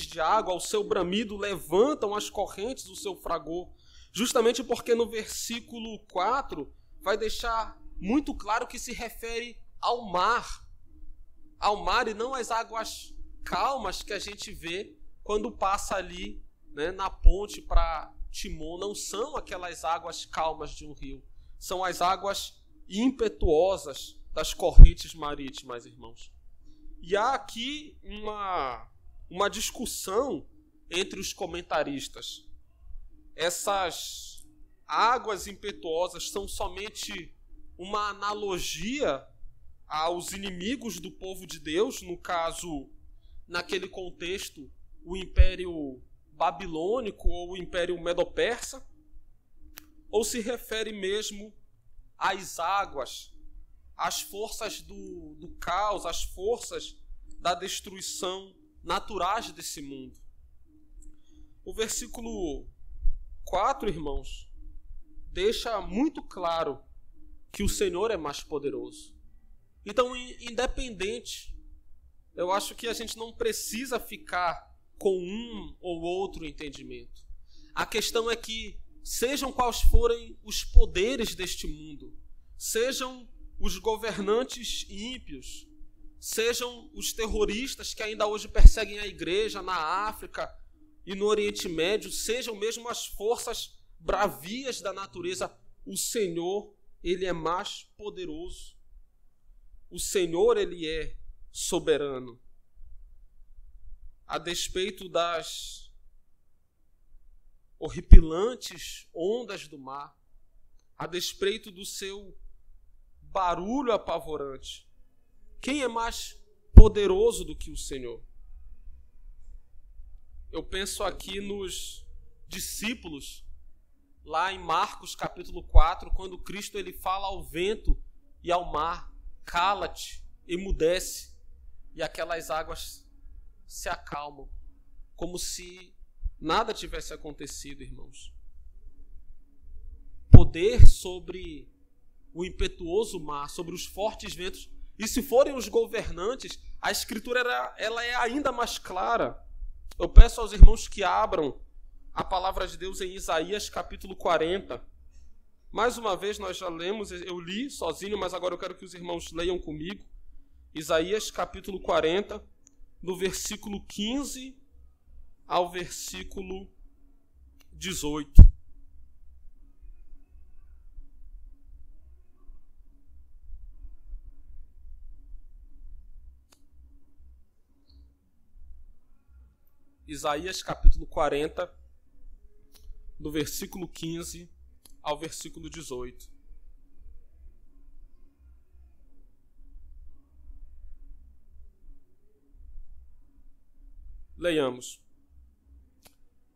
[SPEAKER 4] de água, ao seu bramido, levantam as correntes do seu fragor. Justamente porque no versículo 4 vai deixar muito claro que se refere ao mar e não às águas calmas que a gente vê quando passa ali, né, na ponte para Timon. Não são aquelas águas calmas de um rio, são as águas impetuosas das correntes marítimas, irmãos. E há aqui uma discussão entre os comentaristas. Essas águas impetuosas são somente uma analogia aos inimigos do povo de Deus, no caso, naquele contexto, o Império Babilônico ou o Império Medo-Persa, ou se refere mesmo às águas, às forças do caos, às forças da destruição naturais desse mundo. O versículo 4, irmãos, deixa muito claro que o Senhor é mais poderoso. Então, independente, eu acho que a gente não precisa ficar com um ou outro entendimento. A questão é que, sejam quais forem os poderes deste mundo, sejam os governantes ímpios, sejam os terroristas que ainda hoje perseguem a igreja na África e no Oriente Médio, sejam mesmo as forças bravias da natureza, o Senhor, ele é mais poderoso. O Senhor, ele é soberano. A despeito das horripilantes ondas do mar, a despeito do seu barulho apavorante, quem é mais poderoso do que o Senhor? Eu penso aqui nos discípulos, lá em Marcos capítulo 4, quando Cristo ele fala ao vento e ao mar: cala-te, emudece, e aquelas águas se acalmam, como se nada tivesse acontecido, irmãos. Poder sobre o impetuoso mar, sobre os fortes ventos. E se forem os governantes, a Escritura ela é ainda mais clara. Eu peço aos irmãos que abram a palavra de Deus em Isaías capítulo 40. Mais uma vez nós já lemos, eu li sozinho, mas agora eu quero que os irmãos leiam comigo. Isaías capítulo 40, do versículo 15 ao versículo 18. Isaías capítulo 40, do versículo 15 ao versículo 18. Leiamos.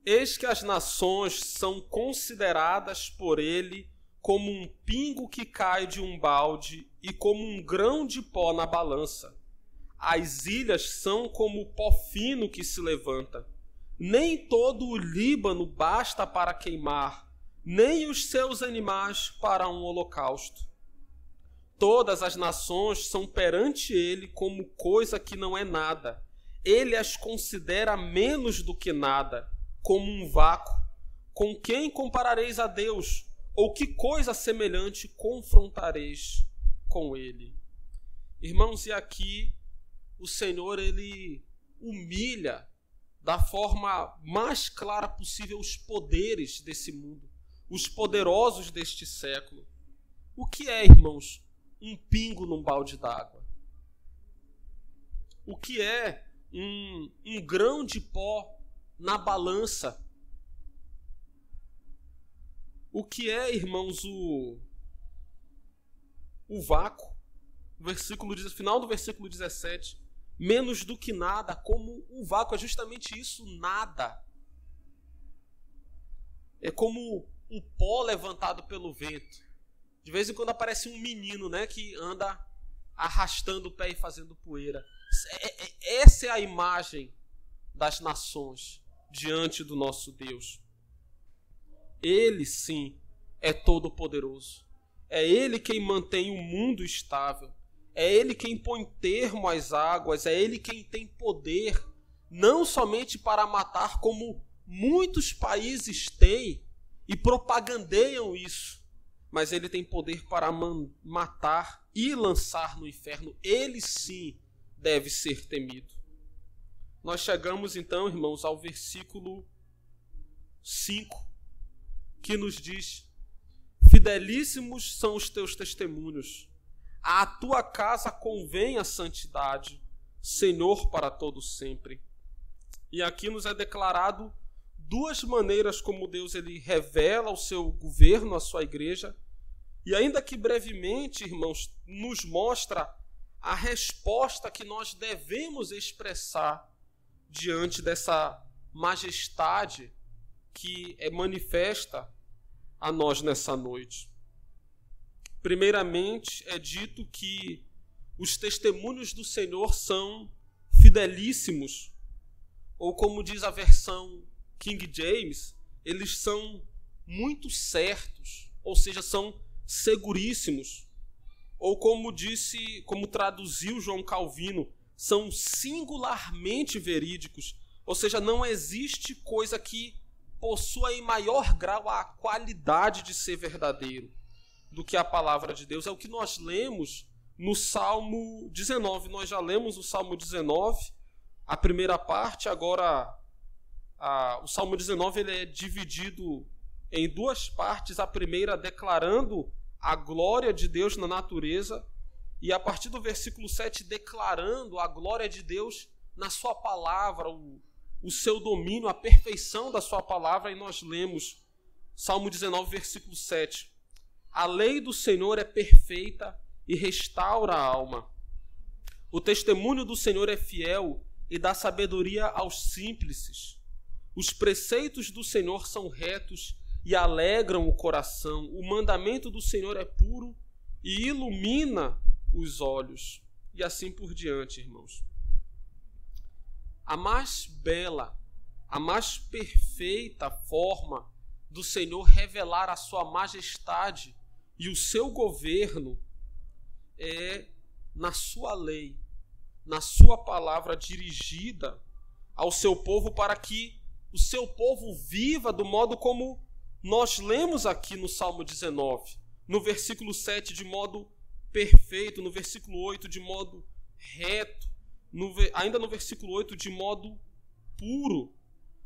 [SPEAKER 4] Eis que as nações são consideradas por ele como um pingo que cai de um balde e como um grão de pó na balança. As ilhas são como o pó fino que se levanta. Nem todo o Líbano basta para queimar, nem os seus animais para um holocausto. Todas as nações são perante ele como coisa que não é nada. Ele as considera menos do que nada, como um vácuo. Com quem comparareis a Deus? Ou que coisa semelhante confrontareis com ele? Irmãos, e aqui o Senhor, ele humilha da forma mais clara possível os poderes desse mundo, os poderosos deste século. O que é, irmãos, um pingo num balde d'água? O que é um grão de pó na balança? O que é, irmãos, o vácuo? Final do versículo 17. Menos do que nada, como um vácuo. É justamente isso, nada. É como o pó levantado pelo vento. De vez em quando aparece um menino, né, que anda arrastando o pé e fazendo poeira. Essa é a imagem das nações diante do nosso Deus. Ele, sim, é todo-poderoso. É Ele quem mantém o mundo estável. É Ele quem põe termo às águas. É Ele quem tem poder, não somente para matar, como muitos países têm e propagandeiam isso, mas Ele tem poder para matar e lançar no inferno. Ele, sim, deve ser temido. Nós chegamos, então, irmãos, ao versículo 5, que nos diz: fidelíssimos são os teus testemunhos. À tua casa convém a santidade, Senhor, para todo sempre. E aqui nos é declarado duas maneiras como Deus ele revela o seu governo, a sua igreja, e ainda que brevemente, irmãos, nos mostra a resposta que nós devemos expressar diante dessa majestade que é manifesta a nós nessa noite. Primeiramente, é dito que os testemunhos do Senhor são fidelíssimos, ou como diz a versão King James, eles são muito certos, ou seja, são seguríssimos. Ou como traduziu João Calvino, são singularmente verídicos, ou seja, não existe coisa que possua em maior grau a qualidade de ser verdadeiro do que a palavra de Deus. É o que nós lemos no Salmo 19. Nós já lemos o Salmo 19, a primeira parte. Agora, o Salmo 19 ele é dividido em duas partes. A primeira declarando a glória de Deus na natureza, e a partir do versículo 7 declarando a glória de Deus na sua palavra, o seu domínio, a perfeição da sua palavra. E nós lemos Salmo 19, versículo 7. A lei do Senhor é perfeita e restaura a alma. O testemunho do Senhor é fiel e dá sabedoria aos simples. Os preceitos do Senhor são retos e alegram o coração. O mandamento do Senhor é puro e ilumina os olhos. E assim por diante, irmãos. A mais bela, a mais perfeita forma do Senhor revelar a sua majestade e o seu governo é na sua lei, na sua palavra dirigida ao seu povo, para que o seu povo viva do modo como nós lemos aqui no Salmo 19, no versículo 7 de modo perfeito, no versículo 8 de modo reto, ainda no versículo 8 de modo puro.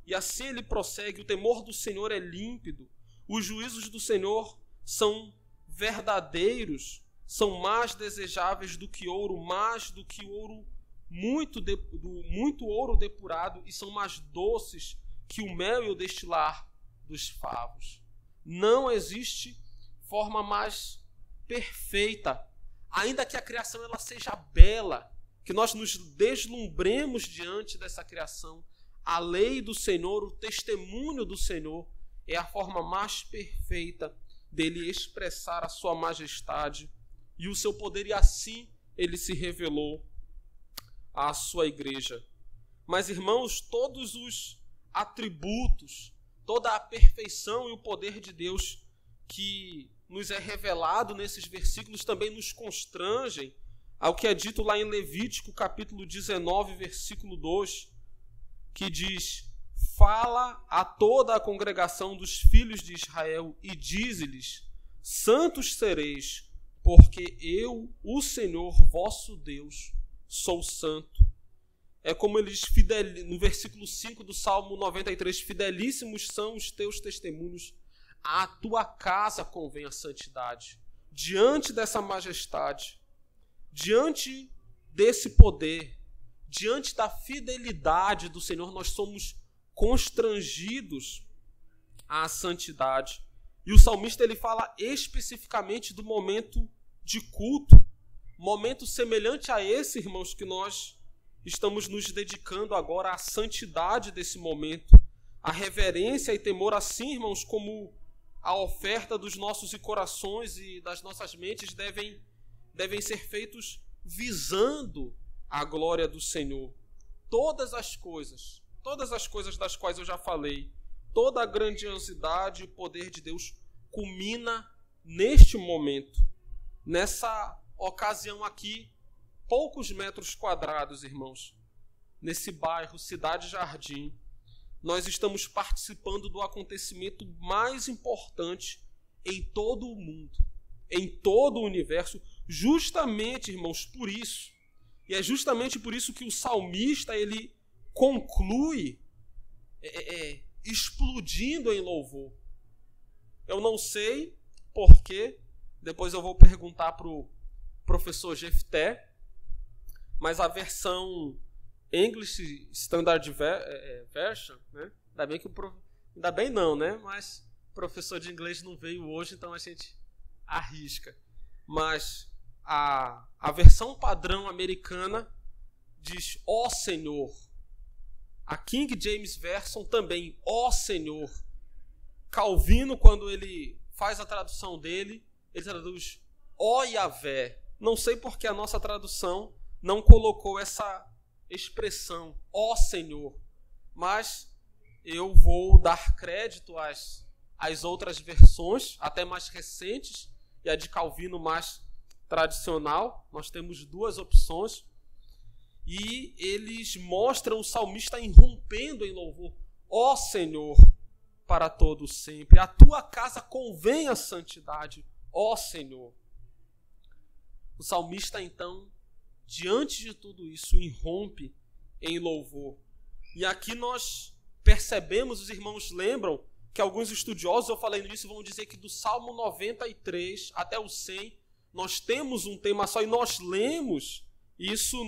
[SPEAKER 4] E assim ele prossegue: o temor do Senhor é límpido, os juízos do Senhor são verdadeiros, são mais desejáveis do que ouro, mais do que ouro, muito ouro depurado, e são mais doces que o mel e o destilar dos favos. Não existe forma mais perfeita, ainda que a criação ela seja bela, que nós nos deslumbremos diante dessa criação. A lei do Senhor, o testemunho do Senhor, é a forma mais perfeita dele expressar a sua majestade e o seu poder, e assim ele se revelou à sua igreja. Mas, irmãos, todos os atributos, toda a perfeição e o poder de Deus que nos é revelado nesses versículos também nos constrangem ao que é dito lá em Levítico, capítulo 19, versículo 2, que diz: fala a toda a congregação dos filhos de Israel e dize-lhes: santos sereis, porque eu, o Senhor vosso Deus, sou santo. É como eles, no versículo 5 do Salmo 93, fidelíssimos são os teus testemunhos, à tua casa convém a santidade. Diante dessa majestade, diante desse poder, diante da fidelidade do Senhor, nós somos constrangidos à santidade. E o salmista ele fala especificamente do momento de culto, momento semelhante a esse, irmãos, que nós estamos nos dedicando agora à santidade desse momento, à reverência e temor, assim, irmãos, como a oferta dos nossos corações e das nossas mentes devem ser feitos visando a glória do Senhor. Todas as coisas das quais eu já falei, toda a grandiosidade e poder de Deus culmina neste momento, nessa ocasião aqui, poucos metros quadrados, irmãos, nesse bairro Cidade Jardim, nós estamos participando do acontecimento mais importante em todo o mundo, em todo o universo, justamente, irmãos, por isso. E é justamente por isso que o salmista ele conclui explodindo em louvor. Eu não sei porquê, depois eu vou perguntar para o professor Jefté, mas a versão English Standard Version, né? Ainda bem não, né? Mas o professor de inglês não veio hoje, então a gente arrisca. Mas a versão padrão americana diz: ó Senhor. A King James Version também, ó Senhor. Calvino, quando ele faz a tradução dele, ele traduz ó Yahvé. Não sei porque a nossa tradução não colocou essa expressão, ó Senhor. Mas eu vou dar crédito às outras versões, até mais recentes, e a de Calvino mais tradicional. Nós temos duas opções. E eles mostram o salmista irrompendo em louvor. Ó Senhor, para todo sempre. A tua casa convém a santidade, ó Senhor. O salmista, então, diante de tudo isso, irrompe em louvor. E aqui nós percebemos, os irmãos lembram, que alguns estudiosos, eu falei nisso, vão dizer que do Salmo 93 até o 100, nós temos um tema só, e nós lemos isso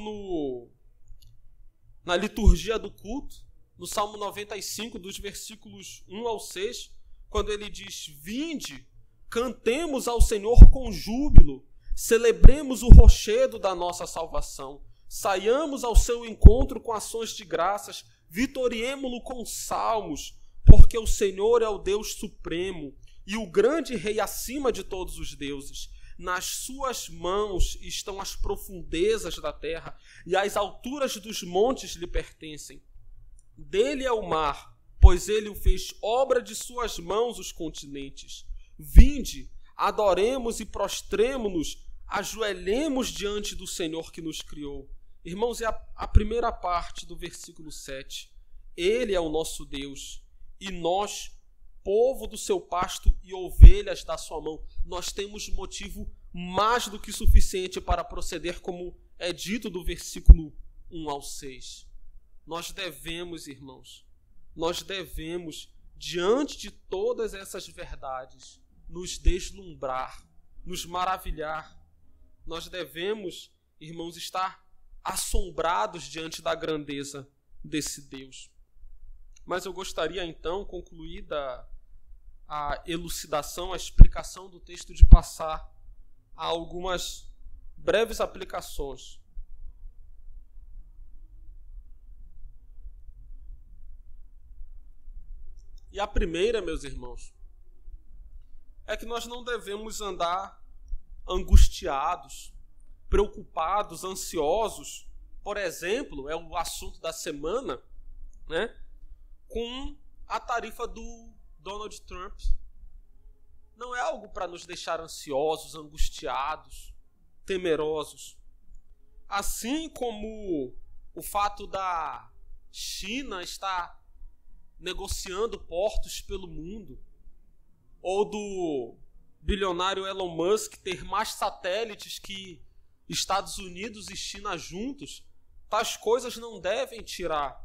[SPEAKER 4] na liturgia do culto, no Salmo 95, dos versículos 1 ao 6, quando ele diz: vinde, cantemos ao Senhor com júbilo, celebremos o rochedo da nossa salvação, saiamos ao seu encontro com ações de graças, vitoriemo-lo com salmos, porque o Senhor é o Deus supremo e o grande rei acima de todos os deuses. Nas suas mãos estão as profundezas da terra, e as alturas dos montes lhe pertencem. Dele é o mar, pois ele o fez, obra de suas mãos os continentes. Vinde, adoremos e prostremo-nos, ajoelhemos diante do Senhor que nos criou. Irmãos, é a primeira parte do versículo 7. Ele é o nosso Deus, e nós povo do seu pasto e ovelhas da sua mão. Nós temos motivo mais do que suficiente para proceder como é dito do versículo 1 ao 6. Nós devemos, irmãos, diante de todas essas verdades, nos deslumbrar, nos maravilhar. Nós devemos, irmãos, estar assombrados diante da grandeza desse Deus. Mas eu gostaria, então, concluída a elucidação, a explicação do texto, de passar a algumas breves aplicações. E a primeira, meus irmãos, é que nós não devemos andar angustiados, preocupados, ansiosos, por exemplo, é o assunto da semana, né, com a tarifa do Donald Trump. Não é algo para nos deixar ansiosos, angustiados, temerosos. Assim como o fato da China estar negociando portos pelo mundo, ou do bilionário Elon Musk ter mais satélites que Estados Unidos e China juntos, tais coisas não devem tirar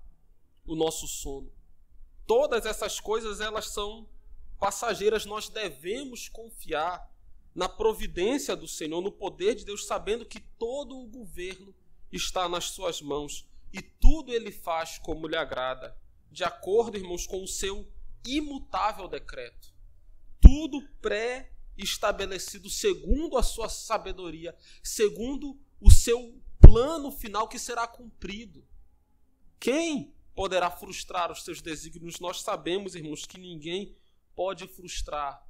[SPEAKER 4] o nosso sono. Todas essas coisas, elas são passageiras. Nós devemos confiar na providência do Senhor, no poder de Deus, sabendo que todo o governo está nas suas mãos e tudo ele faz como lhe agrada, de acordo, irmãos, com o seu imutável decreto. Tudo pré-estabelecido segundo a sua sabedoria, segundo o seu plano final que será cumprido. Quem poderá frustrar os seus desígnios? Nós sabemos, irmãos, que ninguém pode frustrar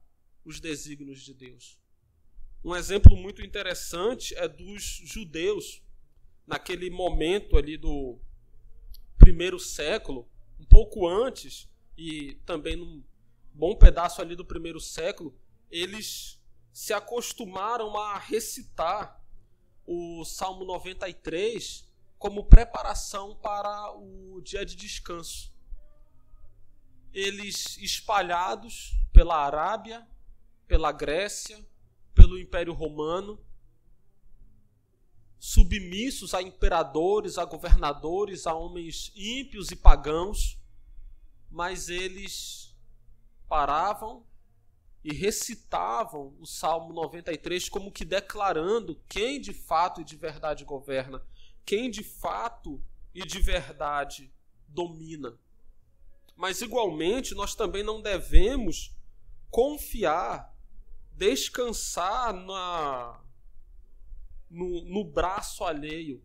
[SPEAKER 4] os desígnios de Deus. Um exemplo muito interessante é dos judeus, naquele momento ali do primeiro século, um pouco antes, e também num bom pedaço ali do primeiro século, eles se acostumaram a recitar o Salmo 93 como preparação para o dia de descanso. Eles, espalhados pela Arábia, pela Grécia, pelo Império Romano, submissos a imperadores, a governadores, a homens ímpios e pagãos, mas eles paravam e recitavam o Salmo 93 como que declarando quem de fato e de verdade governa, quem de fato e de verdade domina. Mas igualmente nós também não devemos confiar, descansar no braço alheio,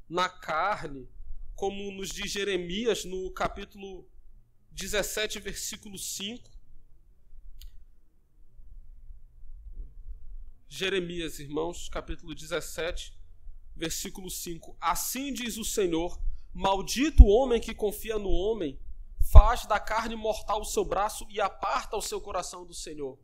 [SPEAKER 4] na carne, como nos diz Jeremias no capítulo 17, versículo 5. Jeremias, irmãos, capítulo 17, versículo 5. Assim diz o Senhor: maldito o homem que confia no homem, faz da carne mortal o seu braço e aparta o seu coração do Senhor.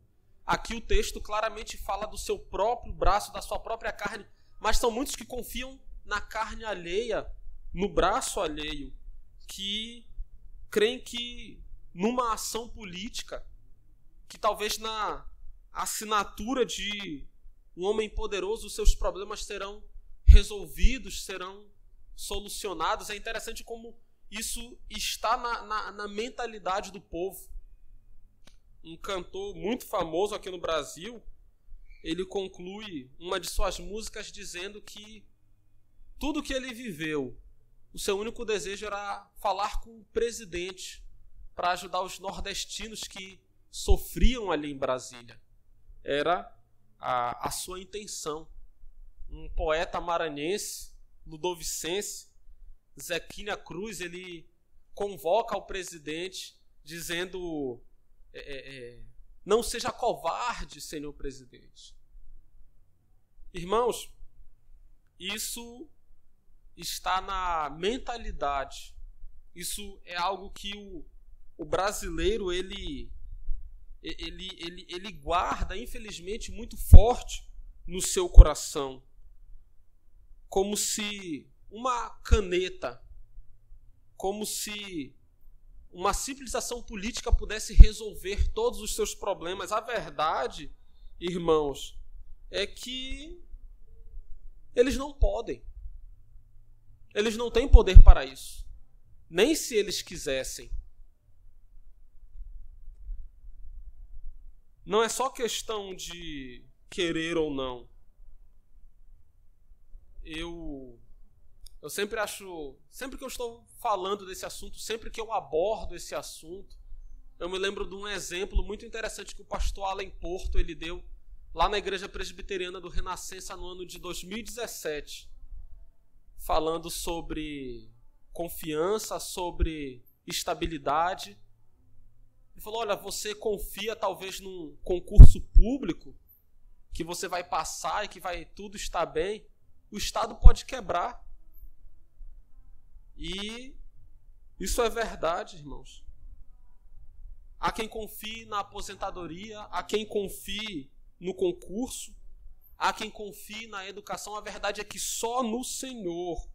[SPEAKER 4] Aqui o texto claramente fala do seu próprio braço, da sua própria carne, mas são muitos que confiam na carne alheia, no braço alheio, que creem que numa ação política, que talvez na assinatura de um homem poderoso, os seus problemas serão resolvidos, serão solucionados. É interessante como isso está na mentalidade do povo. Um cantor muito famoso aqui no Brasil, ele conclui uma de suas músicas dizendo que tudo que ele viveu, o seu único desejo era falar com o presidente para ajudar os nordestinos que sofriam ali em Brasília. Era a sua intenção. Um poeta maranhense, ludovicense, Zequinha Cruz, ele convoca o presidente dizendo: não seja covarde, senhor presidente. Irmãos, isso está na mentalidade. Isso é algo que o brasileiro ele guarda, infelizmente, muito forte no seu coração. Como se uma caneta, como se uma simples ação política pudesse resolver todos os seus problemas. A verdade, irmãos, é que eles não podem. Eles não têm poder para isso. Nem se eles quisessem. Não é só questão de querer ou não. Eu sempre acho, sempre que eu estou falando desse assunto, sempre que eu abordo esse assunto, eu me lembro de um exemplo muito interessante que o pastor Alan Porto ele deu lá na Igreja Presbiteriana do Renascença no ano de 2017, falando sobre confiança, sobre estabilidade. Ele falou, olha, você confia talvez num concurso público, que você vai passar e que vai tudo estar bem. O Estado pode quebrar. E isso é verdade, irmãos. Há quem confie na aposentadoria, há quem confie no concurso, há quem confie na educação. A verdade é que só no Senhor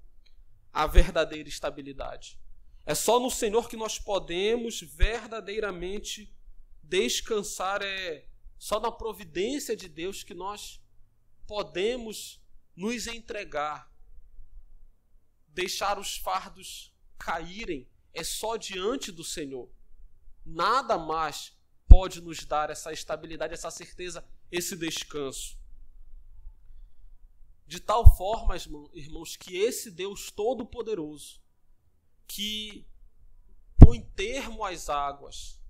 [SPEAKER 4] há verdadeira estabilidade. É só no Senhor que nós podemos verdadeiramente descansar. É só na providência de Deus que nós podemos nos entregar. Deixar os fardos caírem é só diante do Senhor. Nada mais pode nos dar essa estabilidade, essa certeza, esse descanso. De tal forma, irmãos, que esse Deus Todo-Poderoso, que põe termo às águas,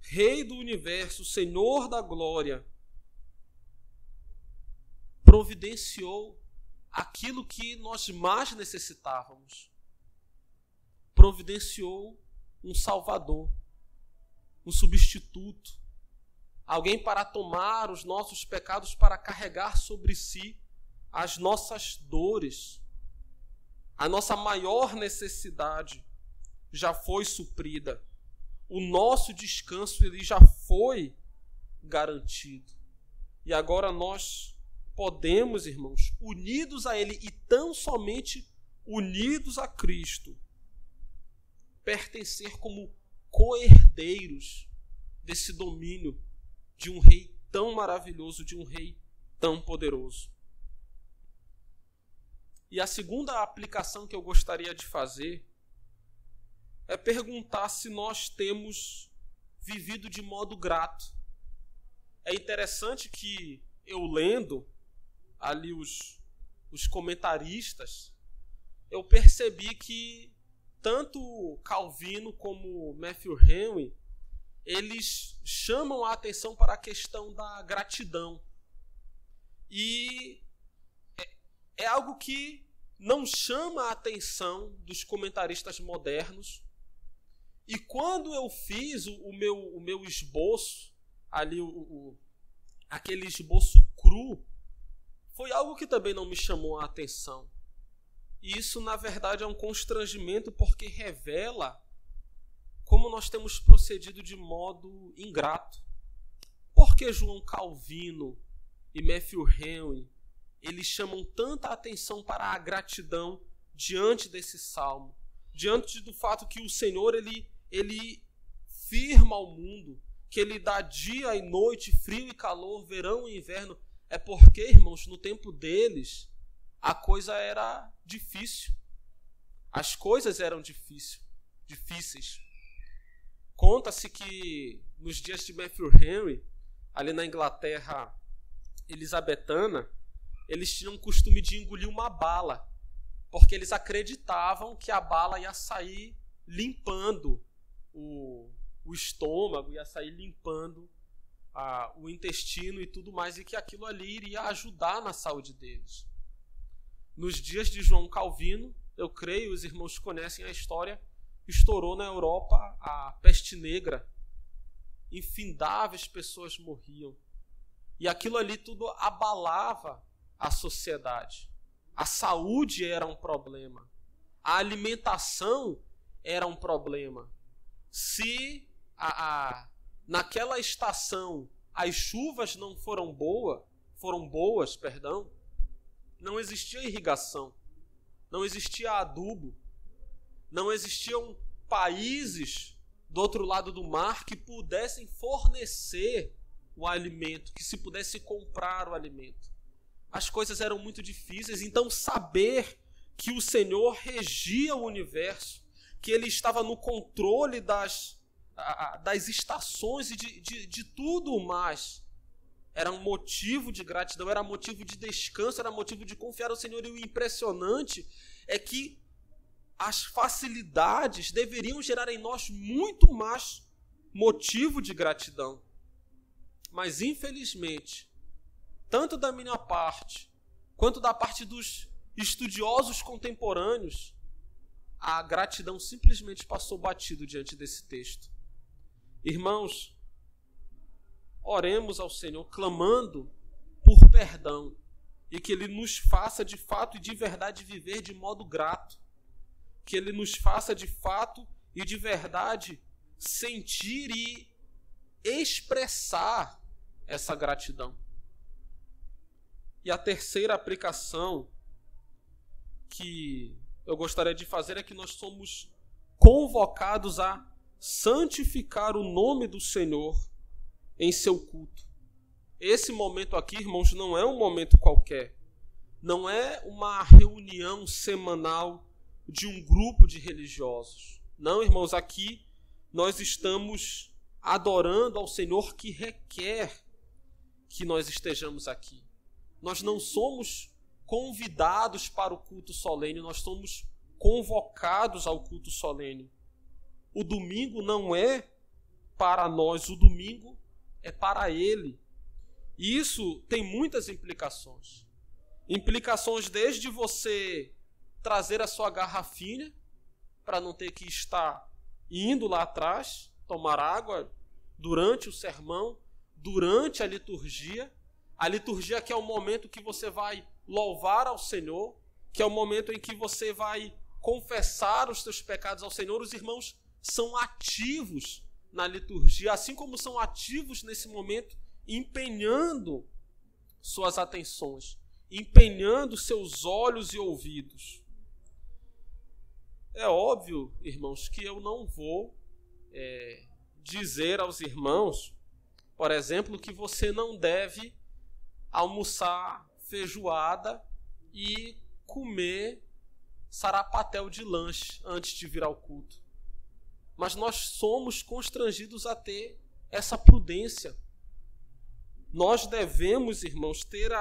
[SPEAKER 4] Rei do Universo, Senhor da Glória, providenciou aquilo que nós mais necessitávamos. Providenciou um Salvador, um substituto, alguém para tomar os nossos pecados, para carregar sobre si as nossas dores. A nossa maior necessidade já foi suprida. O nosso descanso ele já foi garantido. E agora nós podemos, irmãos, unidos a Ele e tão somente unidos a Cristo, pertencer como co-herdeiros desse domínio de um Rei tão maravilhoso, de um Rei tão poderoso. E a segunda aplicação que eu gostaria de fazer é perguntar se nós temos vivido de modo grato. É interessante que eu lendo ali os comentaristas, eu percebi que tanto Calvino como Matthew Henry, eles chamam a atenção para a questão da gratidão. E é algo que não chama a atenção dos comentaristas modernos. E quando eu fiz o meu esboço, ali aquele esboço cru, foi algo que também não me chamou a atenção. E isso, na verdade, é um constrangimento, porque revela como nós temos procedido de modo ingrato. Por que João Calvino e Matthew Henry, eles chamam tanta atenção para a gratidão diante desse salmo? Diante do fato que o Senhor, ele firma ao mundo, que Ele dá dia e noite, frio e calor, verão e inverno. É porque, irmãos, no tempo deles, a coisa era difícil. As coisas eram difíceis. Conta-se que nos dias de Matthew Henry, ali na Inglaterra elisabetana, eles tinham o costume de engolir uma bala, porque eles acreditavam que a bala ia sair limpando o estômago, ia sair limpando o intestino e tudo mais, e que aquilo ali iria ajudar na saúde deles. Nos dias de João Calvino, eu creio, os irmãos conhecem a história, estourou na Europa a peste negra. Infindáveis pessoas morriam. E aquilo ali tudo abalava a sociedade. A saúde era um problema. A alimentação era um problema. Se naquela estação as chuvas não foram boas, não existia irrigação, não existia adubo, não existiam países do outro lado do mar que pudessem fornecer o alimento, que se pudesse comprar o alimento. As coisas eram muito difíceis, então saber que o Senhor regia o universo, que Ele estava no controle das estações e de tudo mais, era um motivo de gratidão, era motivo de descanso, era motivo de confiar no Senhor. E o impressionante é que as facilidades deveriam gerar em nós muito mais motivo de gratidão. Mas, infelizmente, tanto da minha parte, quanto da parte dos estudiosos contemporâneos, a gratidão simplesmente passou batido diante desse texto. Irmãos, oremos ao Senhor clamando por perdão e que Ele nos faça de fato e de verdade viver de modo grato. Que Ele nos faça de fato e de verdade sentir e expressar essa gratidão. E a terceira aplicação que eu gostaria de fazer é que nós somos convocados a santificar o nome do Senhor em seu culto. Esse momento aqui, irmãos, não é um momento qualquer. Não é uma reunião semanal de um grupo de religiosos. Não, irmãos, aqui nós estamos adorando ao Senhor que requer que nós estejamos aqui. Nós não somos convidados para o culto solene, nós somos convocados ao culto solene. O domingo não é para nós, o domingo é para Ele. E isso tem muitas implicações. Implicações desde você trazer a sua garrafinha, para não ter que estar indo lá atrás, tomar água durante o sermão, durante a liturgia. A liturgia que é o momento que você vai louvar ao Senhor, que é o momento em que você vai confessar os seus pecados ao Senhor. Os irmãos são ativos na liturgia, assim como são ativos nesse momento, empenhando suas atenções, empenhando seus olhos e ouvidos. É óbvio, irmãos, que eu não vou dizer aos irmãos, por exemplo, que você não deve almoçar feijoada e comer sarapatel de lanche antes de vir ao culto. Mas nós somos constrangidos a ter essa prudência. Nós devemos, irmãos, ter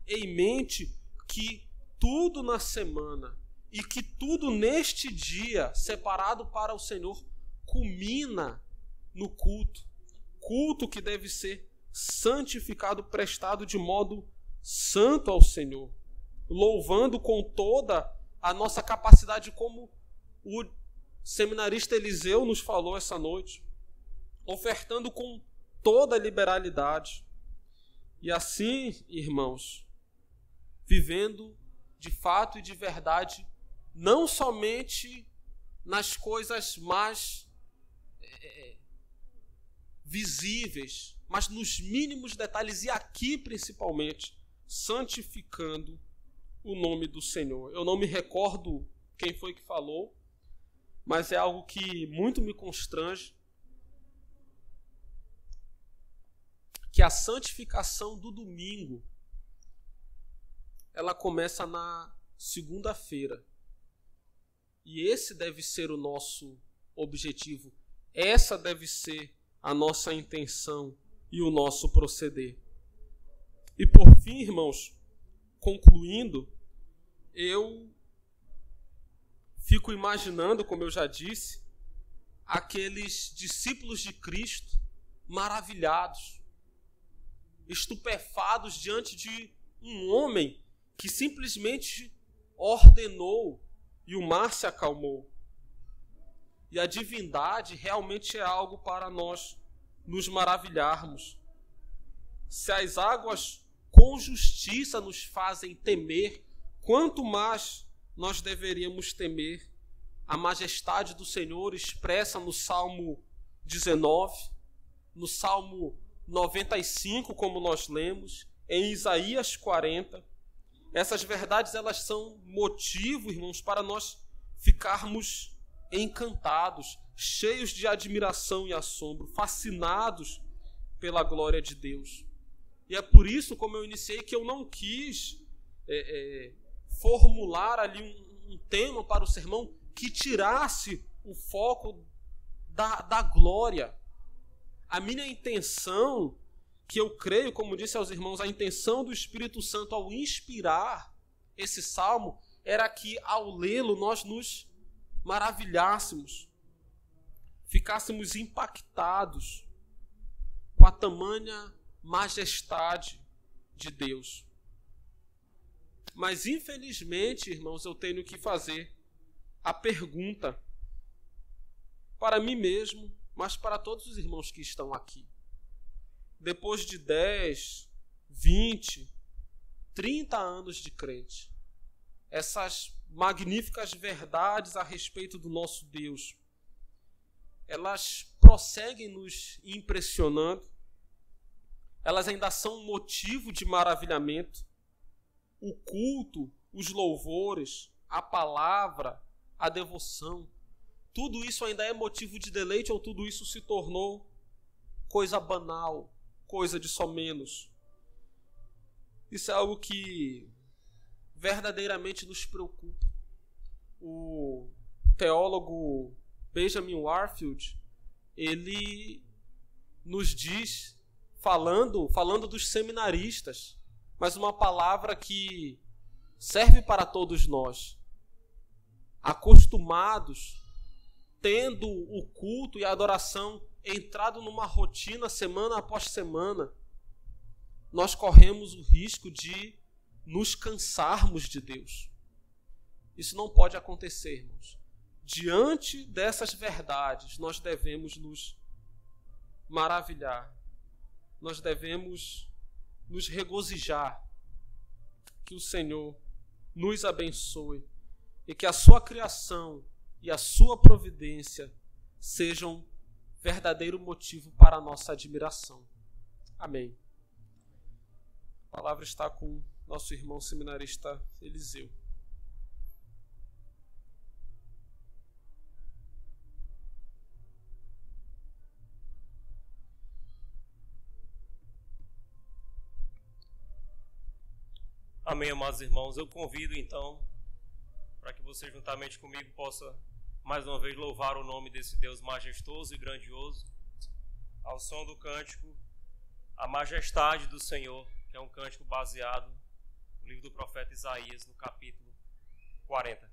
[SPEAKER 4] em mente que tudo na semana e que tudo neste dia separado para o Senhor culmina no culto. Culto que deve ser santificado, prestado de modo santo ao Senhor, louvando com toda a nossa capacidade, como o seminarista Eliseu nos falou essa noite, ofertando com toda a liberalidade. E assim, irmãos, vivendo de fato e de verdade, não somente nas coisas mais visíveis, mas nos mínimos detalhes, e aqui principalmente, santificando o nome do Senhor. Eu não me recordo quem foi que falou, mas é algo que muito me constrange, que a santificação do domingo, ela começa na segunda-feira. E esse deve ser o nosso objetivo. Essa deve ser a nossa intenção e o nosso proceder. E por fim, irmãos, concluindo, eu fico imaginando, como eu já disse, aqueles discípulos de Cristo maravilhados, estupefados diante de um homem que simplesmente ordenou e o mar se acalmou. E a divindade realmente é algo para nós nos maravilharmos. Se as águas com justiça nos fazem temer, quanto mais nós deveríamos temer a majestade do Senhor expressa no Salmo 19, no Salmo 95, como nós lemos, em Isaías 40. Essas verdades, elas são motivo, irmãos, para nós ficarmos encantados, cheios de admiração e assombro, fascinados pela glória de Deus. E é por isso, como eu iniciei, que eu não quis formular ali um tema para o sermão que tirasse o foco da glória. A minha intenção, que eu creio, como disse aos irmãos, a intenção do Espírito Santo ao inspirar esse salmo era que, ao lê-lo, nós nos maravilhássemos, ficássemos impactados com a tamanha majestade de Deus. Mas, infelizmente, irmãos, eu tenho que fazer a pergunta para mim mesmo, mas para todos os irmãos que estão aqui. Depois de 10, 20, 30 anos de crente, essas magníficas verdades a respeito do nosso Deus, elas prosseguem nos impressionando, elas ainda são um motivo de maravilhamento. O culto, os louvores, a palavra, a devoção, tudo isso ainda é motivo de deleite ou tudo isso se tornou coisa banal, coisa de somenos? Isso é algo que verdadeiramente nos preocupa. O teólogo Benjamin Warfield, ele nos diz, falando dos seminaristas, mas uma palavra que serve para todos nós, acostumados, tendo o culto e a adoração entrado numa rotina semana após semana, nós corremos o risco de nos cansarmos de Deus. Isso não pode acontecer, irmãos. Diante dessas verdades, nós devemos nos maravilhar, nós devemos nos regozijar, que o Senhor nos abençoe e que a sua criação e a sua providência sejam verdadeiro motivo para a nossa admiração. Amém. A palavra está com nosso irmão seminarista Eliseu.
[SPEAKER 1] Amém, amados irmãos. Eu convido, então, para que você, juntamente comigo, possa, mais uma vez, louvar o nome desse Deus majestoso e grandioso, ao som do cântico A Majestade do Senhor, que é um cântico baseado no livro do profeta Isaías, no capítulo 40.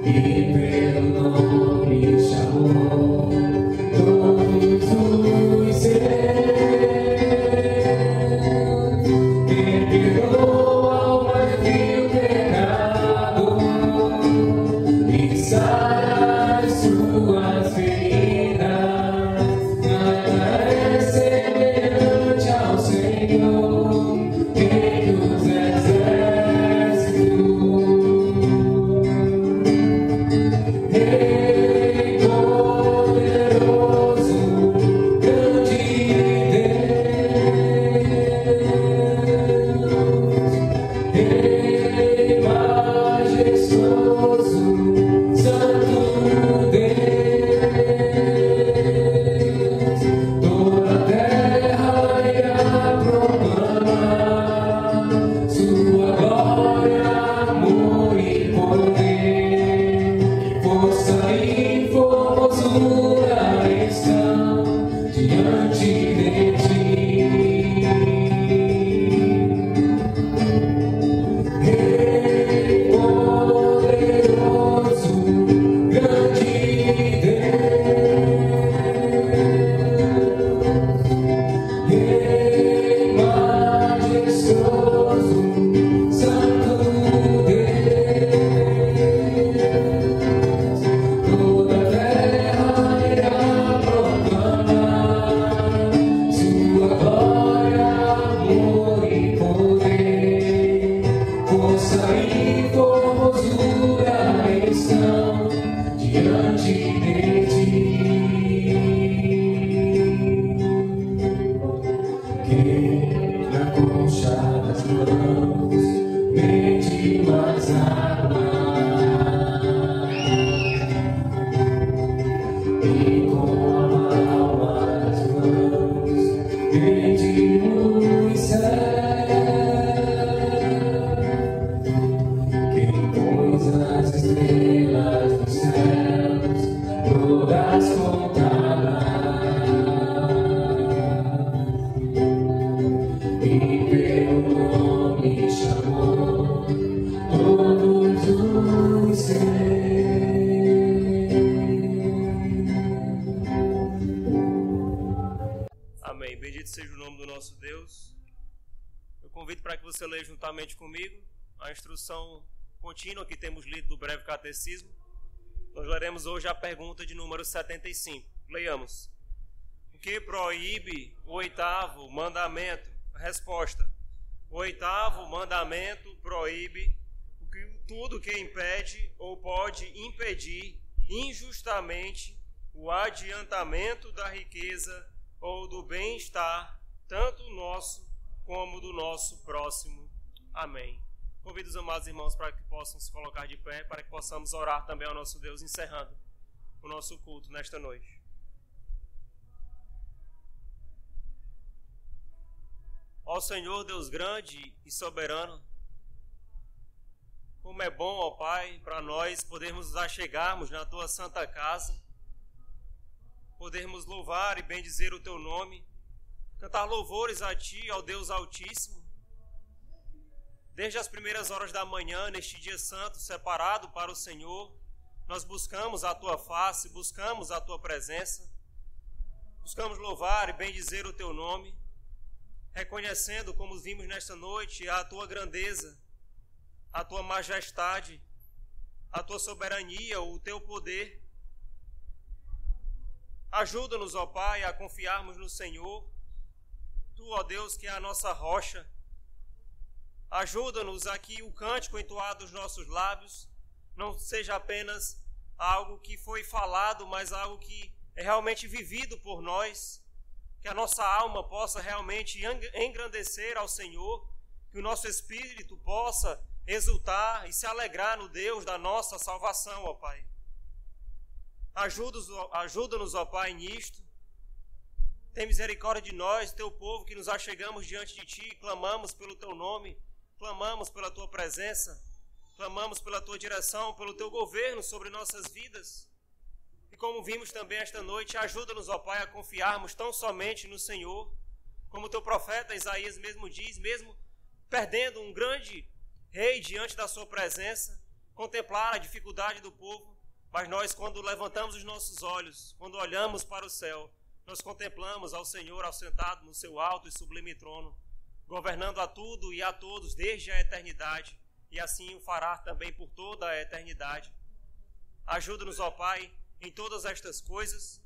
[SPEAKER 3] E pelo nome chamou.
[SPEAKER 1] Amém. Bendito seja o nome do nosso Deus. Eu convido para que você leia juntamente comigo a instrução contínua que temos lido do breve catecismo. Nós leremos hoje a pergunta de número 75. Leiamos. O que proíbe o oitavo mandamento? Resposta. O oitavo mandamento proíbe tudo que impede ou pode impedir injustamente o adiantamento da riqueza ou do bem-estar, tanto nosso como do nosso próximo. Amém. Convido os amados irmãos para que possam se colocar de pé, para que possamos orar também ao nosso Deus, encerrando o nosso culto nesta noite. Ó Senhor, Deus grande e soberano, como é bom, ó Pai, para nós podermos nos achegarmos na Tua santa casa, podermos louvar e bendizer o Teu nome, cantar louvores a Ti, ao Deus Altíssimo. Desde as primeiras horas da manhã, neste dia santo, separado para o Senhor, nós buscamos a Tua face, buscamos a Tua presença, buscamos louvar e bendizer o Teu nome, reconhecendo, como vimos nesta noite, a Tua grandeza, a Tua majestade, a Tua soberania, o Teu poder. Ajuda-nos, ó Pai, a confiarmos no Senhor, Tu, ó Deus, que é a nossa rocha. Ajuda-nos a que o cântico entoado dos nossos lábios não seja apenas algo que foi falado, mas algo que é realmente vivido por nós, que a nossa alma possa realmente engrandecer ao Senhor, que o nosso espírito possa exultar e se alegrar no Deus da nossa salvação, ó Pai. Ajuda-nos, ó Pai, nisto. Tem misericórdia de nós, Teu povo, que nos achegamos diante de Ti, clamamos pelo Teu nome, clamamos pela Tua presença, clamamos pela Tua direção, pelo Teu governo sobre nossas vidas. E como vimos também esta noite, ajuda-nos, ó Pai, a confiarmos tão somente no Senhor, como o Teu profeta Isaías mesmo diz, mesmo perdendo um grande rei diante da Sua presença, contemplar a dificuldade do povo, mas nós, quando levantamos os nossos olhos, quando olhamos para o céu, nós contemplamos ao Senhor assentado no Seu alto e sublime trono, governando a tudo e a todos desde a eternidade, e assim o fará também por toda a eternidade. Ajuda-nos, ó Pai, em todas estas coisas.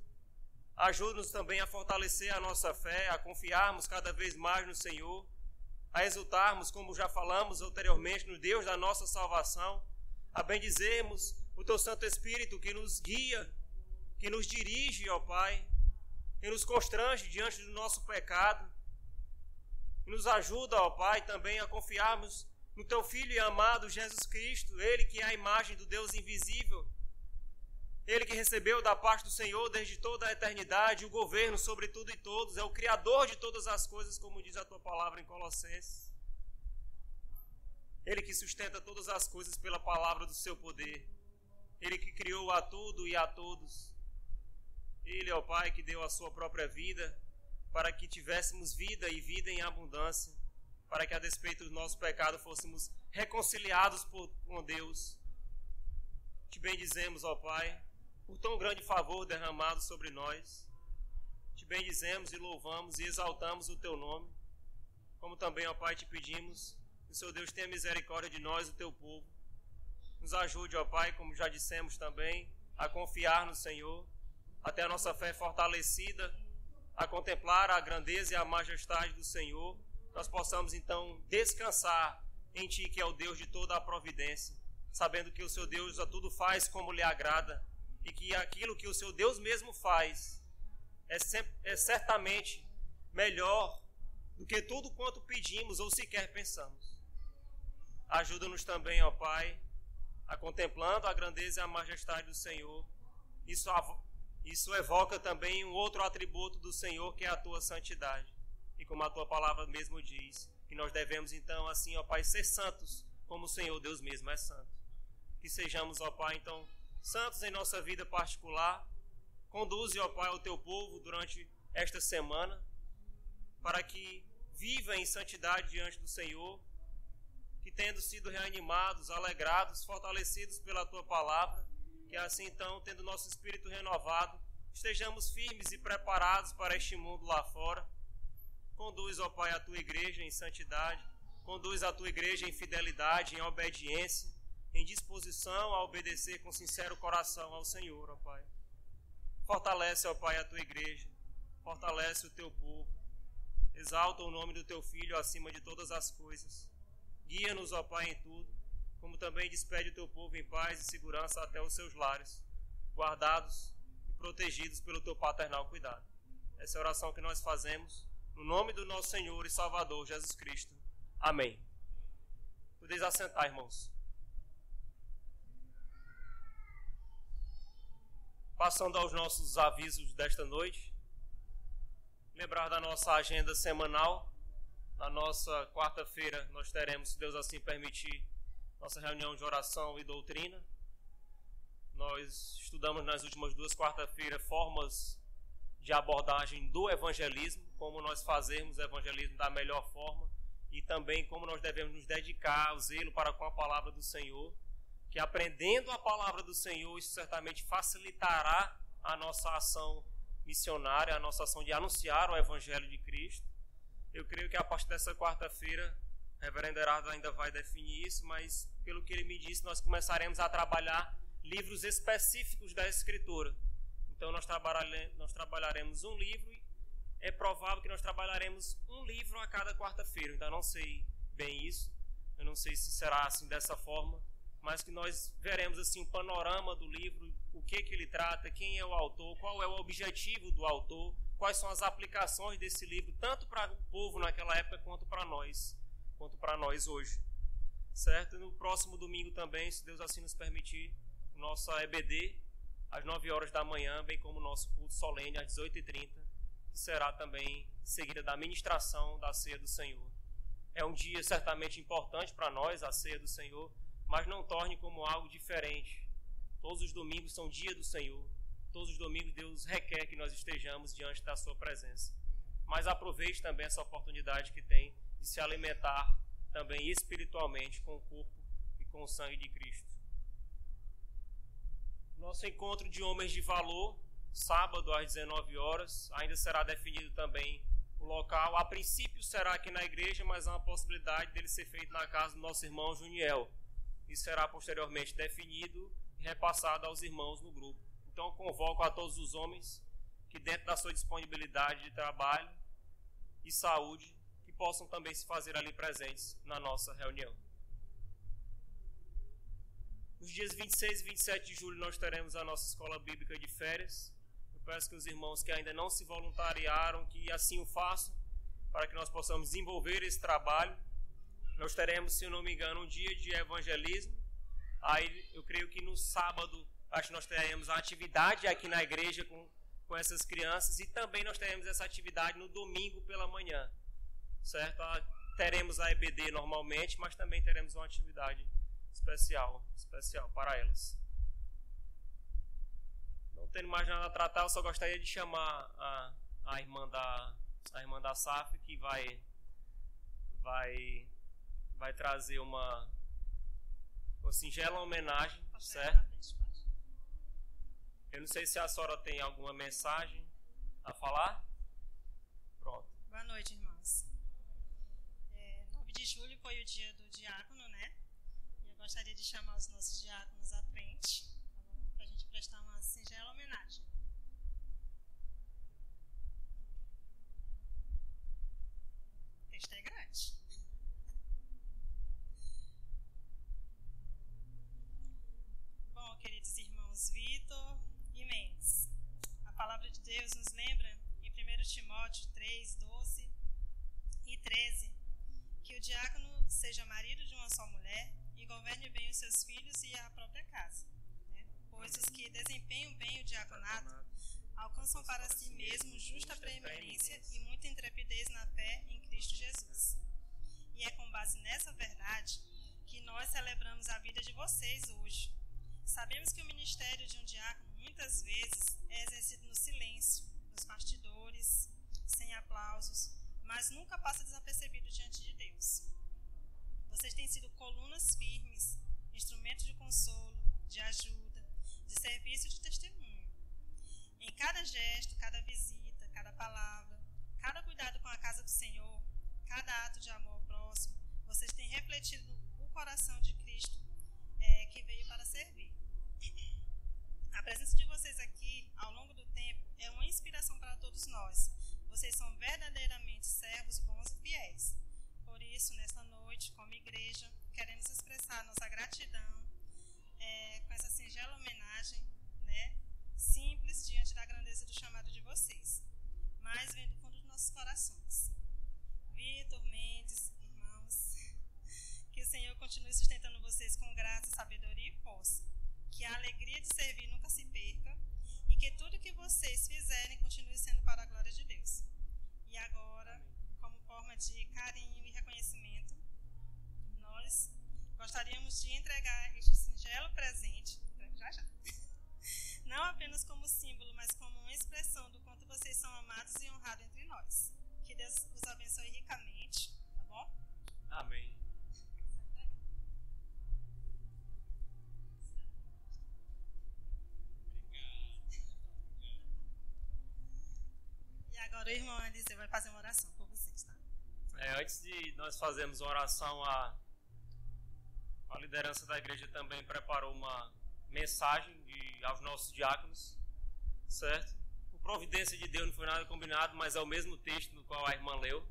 [SPEAKER 1] Ajuda-nos também a fortalecer a nossa fé, a confiarmos cada vez mais no Senhor, a exultarmos, como já falamos anteriormente, no Deus da nossa salvação, a bendizermos o Teu Santo Espírito que nos guia, que nos dirige, ó Pai, que nos constrange diante do nosso pecado, que nos ajuda, ó Pai, também a confiarmos no teu Filho e amado Jesus Cristo, Ele que é a imagem do Deus invisível, Ele que recebeu da parte do Senhor desde toda a eternidade o governo sobre tudo e todos, é o Criador de todas as coisas, como diz a tua palavra em Colossenses. Ele que sustenta todas as coisas pela palavra do seu poder. Ele que criou a tudo e a todos. Ele, ó Pai, que deu a sua própria vida para que tivéssemos vida e vida em abundância, para que a despeito do nosso pecado fôssemos reconciliados com Deus. Te bendizemos, ó Pai, por tão grande favor derramado sobre nós. Te bendizemos e louvamos e exaltamos o teu nome, como também, ó Pai, te pedimos que o Senhor Deus tenha misericórdia de nós, o teu povo. Nos ajude, ó Pai, como já dissemos também, a confiar no Senhor, até a nossa fé fortalecida, a contemplar a grandeza e a majestade do Senhor, nós possamos então descansar em Ti, que é o Deus de toda a providência, sabendo que o Seu Deus a tudo faz como lhe agrada, e que aquilo que o Seu Deus mesmo faz é certamente melhor do que tudo quanto pedimos ou sequer pensamos. Ajuda-nos também, ó Pai, a contemplando a grandeza e a majestade do Senhor. Isso evoca também um outro atributo do Senhor, que é a tua santidade. E como a tua palavra mesmo diz, que nós devemos então assim, ó Pai, ser santos, como o Senhor Deus mesmo é santo. Que sejamos, ó Pai, então, santos em nossa vida particular. Conduze, ó Pai, o teu povo durante esta semana, para que viva em santidade diante do Senhor, que tendo sido reanimados, alegrados, fortalecidos pela tua palavra, que assim então, tendo nosso espírito renovado, estejamos firmes e preparados para este mundo lá fora. Conduz, ó Pai, a tua igreja em santidade, conduz a tua igreja em fidelidade, em obediência, em disposição a obedecer com sincero coração ao Senhor, ó Pai. Fortalece, ó Pai, a tua igreja, fortalece o teu povo, exalta o nome do teu Filho acima de todas as coisas. Guia-nos, ó Pai, em tudo, como também despede o teu povo em paz e segurança até os seus lares, guardados e protegidos pelo teu paternal cuidado. Essa é a oração que nós fazemos, no nome do nosso Senhor e Salvador, Jesus Cristo. Amém. Podeis assentar, irmãos. Passando aos nossos avisos desta noite, lembrar da nossa agenda semanal. Na nossa quarta-feira nós teremos, se Deus assim permitir, nossa reunião de oração e doutrina. Nós estudamos nas últimas duas quarta-feiras formas de abordagem do evangelismo, como nós fazemos o evangelismo da melhor forma e também como nós devemos nos dedicar ao zelo para com a palavra do Senhor, que aprendendo a palavra do Senhor, isso certamente facilitará a nossa ação missionária, a nossa ação de anunciar o evangelho de Cristo. Eu creio que a partir dessa quarta-feira, o reverendo Herardo ainda vai definir isso, mas pelo que ele me disse, nós começaremos a trabalhar livros específicos da Escritura. Então nós trabalharemos um livro, e é provável que nós trabalharemos um livro a cada quarta-feira. Ainda não sei bem isso, eu não sei se será assim dessa forma, mas que nós veremos assim um panorama do livro, o que ele trata, quem é o autor, qual é o objetivo do autor, quais são as aplicações desse livro, tanto para o povo naquela época quanto para nós hoje. Certo? E no próximo domingo também, se Deus assim nos permitir, nossa EBD, às 9 horas da manhã, bem como o nosso culto solene, às 18h30, que será também seguida da ministração da Ceia do Senhor. É um dia certamente importante para nós, a Ceia do Senhor, mas não torne como algo diferente. Todos os domingos são dia do Senhor. Todos os domingos Deus requer que nós estejamos diante da sua presença. Mas aproveite também essa oportunidade que tem de se alimentar também espiritualmente com o corpo e com o sangue de Cristo. Nosso encontro de homens de valor, sábado às 19 horas, ainda será definido também o local. A princípio será aqui na igreja, mas há uma possibilidade dele ser feito na casa do nosso irmão Juniel. Isso será posteriormente definido e repassado aos irmãos no grupo. Então convoco a todos os homens que, dentro da sua disponibilidade de trabalho e saúde, que possam também se fazer ali presentes na nossa reunião. Nos dias 26 e 27 de julho nós teremos a nossa escola bíblica de férias. Eu peço que os irmãos que ainda não se voluntariaram, que assim o façam, para que nós possamos desenvolver esse trabalho. nós teremos, se eu não me engano, um dia de evangelismo. Aí eu creio que no sábado, acho que nós teremos a atividade aqui na igreja com essas crianças, e também nós teremos essa atividade no domingo pela manhã, certo? Teremos a EBD normalmente, mas também teremos uma atividade especial para elas. Não tendo mais nada a tratar, eu só gostaria de chamar a irmã da SAF, que vai trazer uma singela homenagem, certo? Eu não sei se a senhora tem alguma mensagem a falar. Pronto.
[SPEAKER 5] Boa noite, irmãos. 9 de julho foi o dia do diácono, né? E eu gostaria de chamar os nossos diáconos à frente, tá bom? Para a gente prestar uma singela homenagem. O texto é grande. Bom, queridos irmãos Vitor e Mendes, a palavra de Deus nos lembra em 1 Timóteo 3, 12 e 13 que o diácono seja marido de uma só mulher e governe bem os seus filhos e a própria casa, né? Pois os que desempenham bem o diaconato alcançam para si mesmos justa preeminência e muita intrepidez na fé em Cristo Jesus. E é com base nessa verdade que nós celebramos a vida de vocês hoje. Sabemos que o ministério de um diácono muitas vezes é exercido no silêncio, nos bastidores, sem aplausos, mas nunca passa desapercebido diante de Deus. Vocês têm sido colunas firmes, instrumentos de consolo, de ajuda, de serviço e de testemunho. Em cada gesto, cada visita, cada palavra, cada cuidado com a casa do Senhor, cada ato de amor ao próximo, vocês têm refletido o coração de Cristo que veio para servir. A presença de vocês aqui, ao longo do tempo, é uma inspiração para todos nós. Vocês são verdadeiramente servos bons e fiéis. Por isso, nesta noite, como igreja, queremos expressar nossa gratidão com essa singela homenagem, né, simples, diante da grandeza do chamado de vocês, mas vem do fundo dos nossos corações. Vitor, Mendes, irmãos, que o Senhor continue sustentando vocês com graça, sabedoria e força. Que a alegria de servir nunca se perca e que tudo que vocês fizerem continue sendo para a glória de Deus. E agora, como forma de carinho e reconhecimento, nós gostaríamos de entregar este singelo presente, já, não apenas como símbolo, mas como uma expressão do quanto vocês são amados e honrados entre nós. Que Deus os abençoe ricamente, tá bom?
[SPEAKER 1] Amém.
[SPEAKER 5] Agora o irmão Eliseu vai fazer uma oração por vocês, tá?
[SPEAKER 1] Antes de nós fazermos uma oração, a liderança da igreja também preparou uma mensagem aos nossos diáconos, certo? Por providência de Deus, não foi nada combinado, mas é o mesmo texto no qual a irmã leu,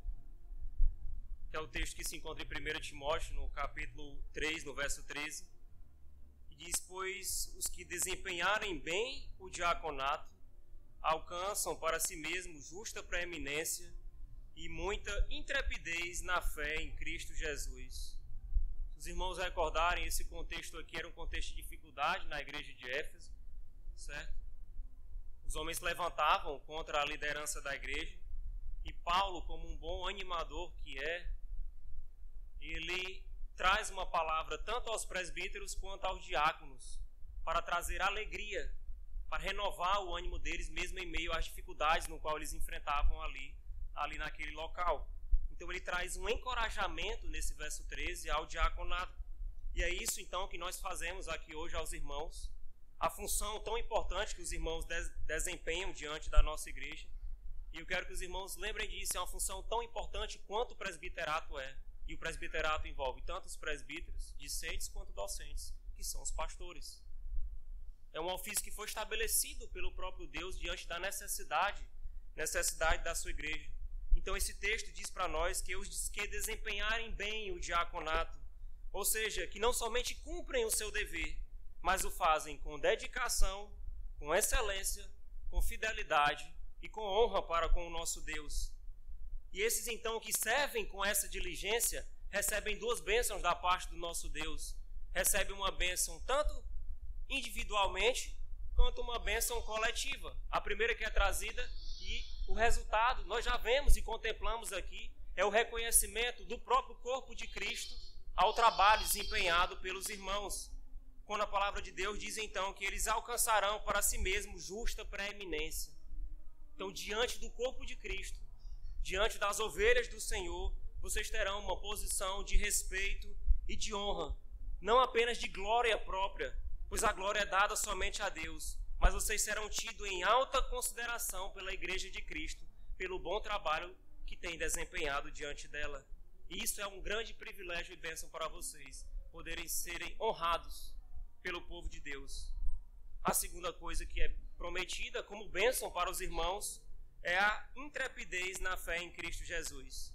[SPEAKER 1] que é o texto que se encontra em 1 Timóteo, no capítulo 3, no verso 13, e diz: pois os que desempenharem bem o diaconato alcançam para si mesmos justa preeminência e muita intrepidez na fé em Cristo Jesus. Se os irmãos recordarem, esse contexto aqui era um contexto de dificuldade na igreja de Éfeso, certo? Os homens se levantavam contra a liderança da igreja e Paulo, como um bom animador que é, ele traz uma palavra tanto aos presbíteros quanto aos diáconos para trazer alegria, para renovar o ânimo deles, mesmo em meio às dificuldades no qual eles enfrentavam ali naquele local. Então ele traz um encorajamento nesse verso 13 ao diaconato. E é isso então que nós fazemos aqui hoje aos irmãos, a função tão importante que os irmãos desempenham diante da nossa igreja. E eu quero que os irmãos lembrem disso, é uma função tão importante quanto o presbiterato é. E o presbiterato envolve tanto os presbíteros, discentes, quanto docentes, que são os pastores. É um ofício que foi estabelecido pelo próprio Deus diante da necessidade da sua igreja. Então esse texto diz para nós que os que desempenharem bem o diaconato, ou seja, que não somente cumprem o seu dever, mas o fazem com dedicação, com excelência, com fidelidade e com honra para com o nosso Deus. E esses então que servem com essa diligência recebem duas bênçãos da parte do nosso Deus. Recebem uma bênção tanto individualmente quanto uma bênção coletiva. A primeira que é trazida e o resultado nós já vemos e contemplamos aqui, é o reconhecimento do próprio corpo de Cristo ao trabalho desempenhado pelos irmãos. Quando a palavra de Deus diz então que eles alcançarão para si mesmos justa preeminência. Então, diante do corpo de Cristo, diante das ovelhas do Senhor, vocês terão uma posição de respeito e de honra, não apenas de glória própria, pois a glória é dada somente a Deus, mas vocês serão tidos em alta consideração pela Igreja de Cristo, pelo bom trabalho que tem desempenhado diante dela. E isso é um grande privilégio e bênção para vocês, poderem serem honrados pelo povo de Deus. A segunda coisa que é prometida como bênção para os irmãos é a intrepidez na fé em Cristo Jesus.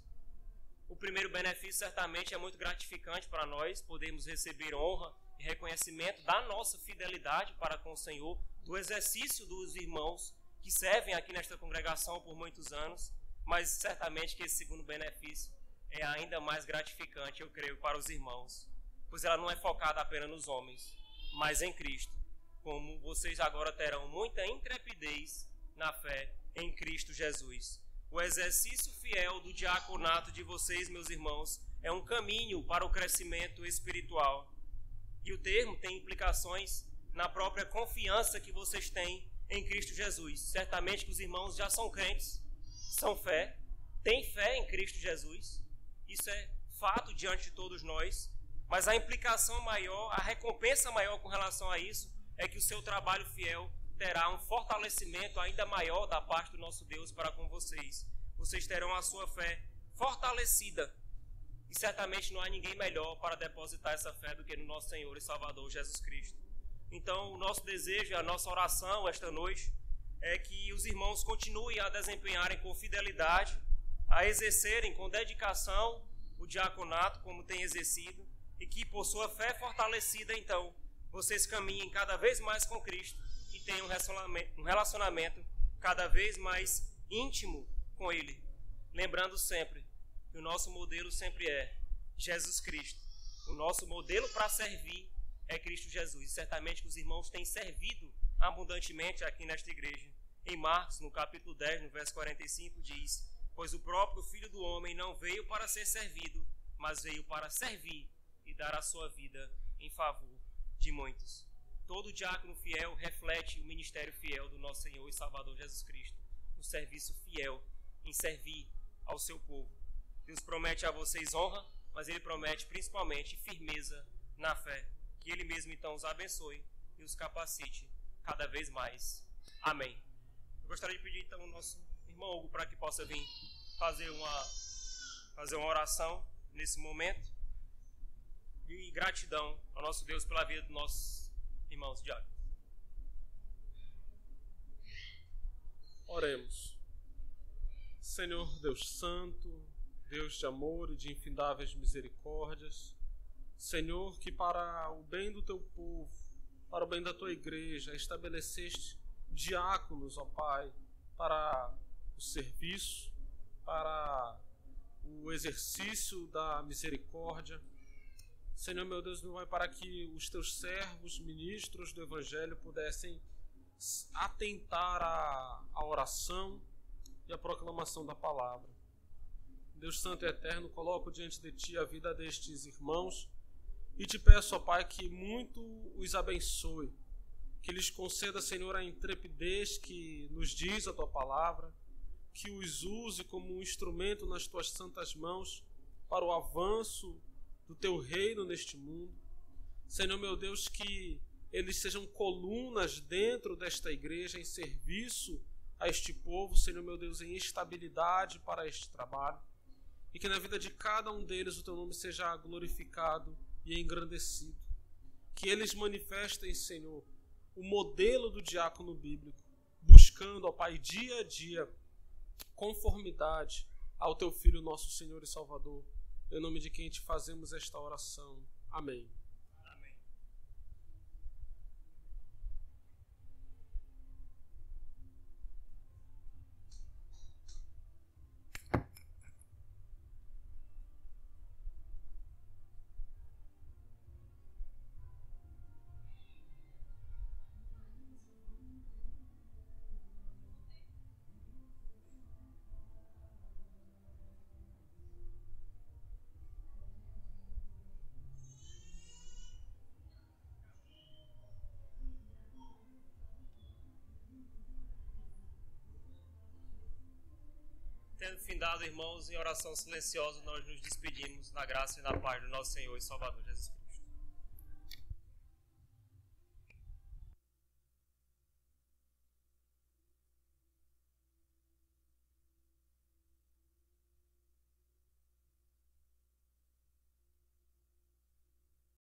[SPEAKER 1] O primeiro benefício certamente é muito gratificante para nós, podemos receber honra e reconhecimento da nossa fidelidade para com o Senhor, do exercício dos irmãos que servem aqui nesta congregação por muitos anos, mas certamente que esse segundo benefício é ainda mais gratificante, eu creio, para os irmãos, pois ela não é focada apenas nos homens, mas em Cristo, como vocês agora terão muita intrepidez na fé em Cristo Jesus. O exercício fiel do diaconato de vocês, meus irmãos, é um caminho para o crescimento espiritual. E o termo tem implicações na própria confiança que vocês têm em Cristo Jesus. Certamente que os irmãos já são crentes, são fé, têm fé em Cristo Jesus. Isso é fato diante de todos nós. Mas a implicação maior, a recompensa maior com relação a isso, é que o seu trabalho fiel terá um fortalecimento ainda maior da parte do nosso Deus para com vocês. Vocês terão a sua fé fortalecida. E certamente não há ninguém melhor para depositar essa fé do que no nosso Senhor e Salvador Jesus Cristo. Então, o nosso desejo, a nossa oração esta noite é que os irmãos continuem a desempenharem com fidelidade, a exercerem com dedicação o diaconato como têm exercido, e que por sua fé fortalecida, então, vocês caminhem cada vez mais com Cristo e tenham um relacionamento cada vez mais íntimo com Ele. Lembrando sempre que o nosso modelo sempre é Jesus Cristo. O nosso modelo para servir é Cristo Jesus. E certamente que os irmãos têm servido abundantemente aqui nesta igreja. Em Marcos, no capítulo 10, no verso 45, diz: pois o próprio Filho do Homem não veio para ser servido, mas veio para servir e dar a sua vida em favor de muitos. Todo diácono fiel reflete o ministério fiel do nosso Senhor e Salvador Jesus Cristo, no serviço fiel em servir ao seu povo. Deus promete a vocês honra, mas Ele promete principalmente firmeza na fé. Que Ele mesmo então os abençoe e os capacite cada vez mais. Amém. Eu gostaria de pedir então ao nosso irmão Hugo para que possa vir fazer uma oração nesse momento de gratidão ao nosso Deus pela vida dos nossos irmãos diáconos.
[SPEAKER 4] Oremos. Senhor Deus Santo, Deus de amor e de infindáveis misericórdias, Senhor, que para o bem do teu povo, para o bem da tua igreja, estabeleceste diáconos, ó Pai, para o serviço, para o exercício da misericórdia. Senhor, meu Deus, meu Pai, para que os teus servos, ministros do Evangelho, pudessem atentar à oração e à proclamação da palavra. Deus Santo e Eterno, coloco diante de Ti a vida destes irmãos e Te peço, ó Pai, que muito os abençoe, que lhes conceda, Senhor, a intrepidez que nos diz a Tua palavra, que os use como um instrumento nas Tuas santas mãos para o avanço do Teu reino neste mundo. Senhor, meu Deus, que eles sejam colunas dentro desta igreja em serviço a este povo, Senhor, meu Deus, em estabilidade para este trabalho, e que na vida de cada um deles o Teu nome seja glorificado e engrandecido. Que eles manifestem, Senhor, o modelo do diácono bíblico, buscando, ó Pai, dia a dia, conformidade ao Teu Filho, nosso Senhor e Salvador, em nome de quem Te fazemos esta oração. Amém.
[SPEAKER 1] Tendo findado, irmãos, em oração silenciosa, nós nos despedimos na graça e na paz do nosso Senhor e Salvador Jesus Cristo.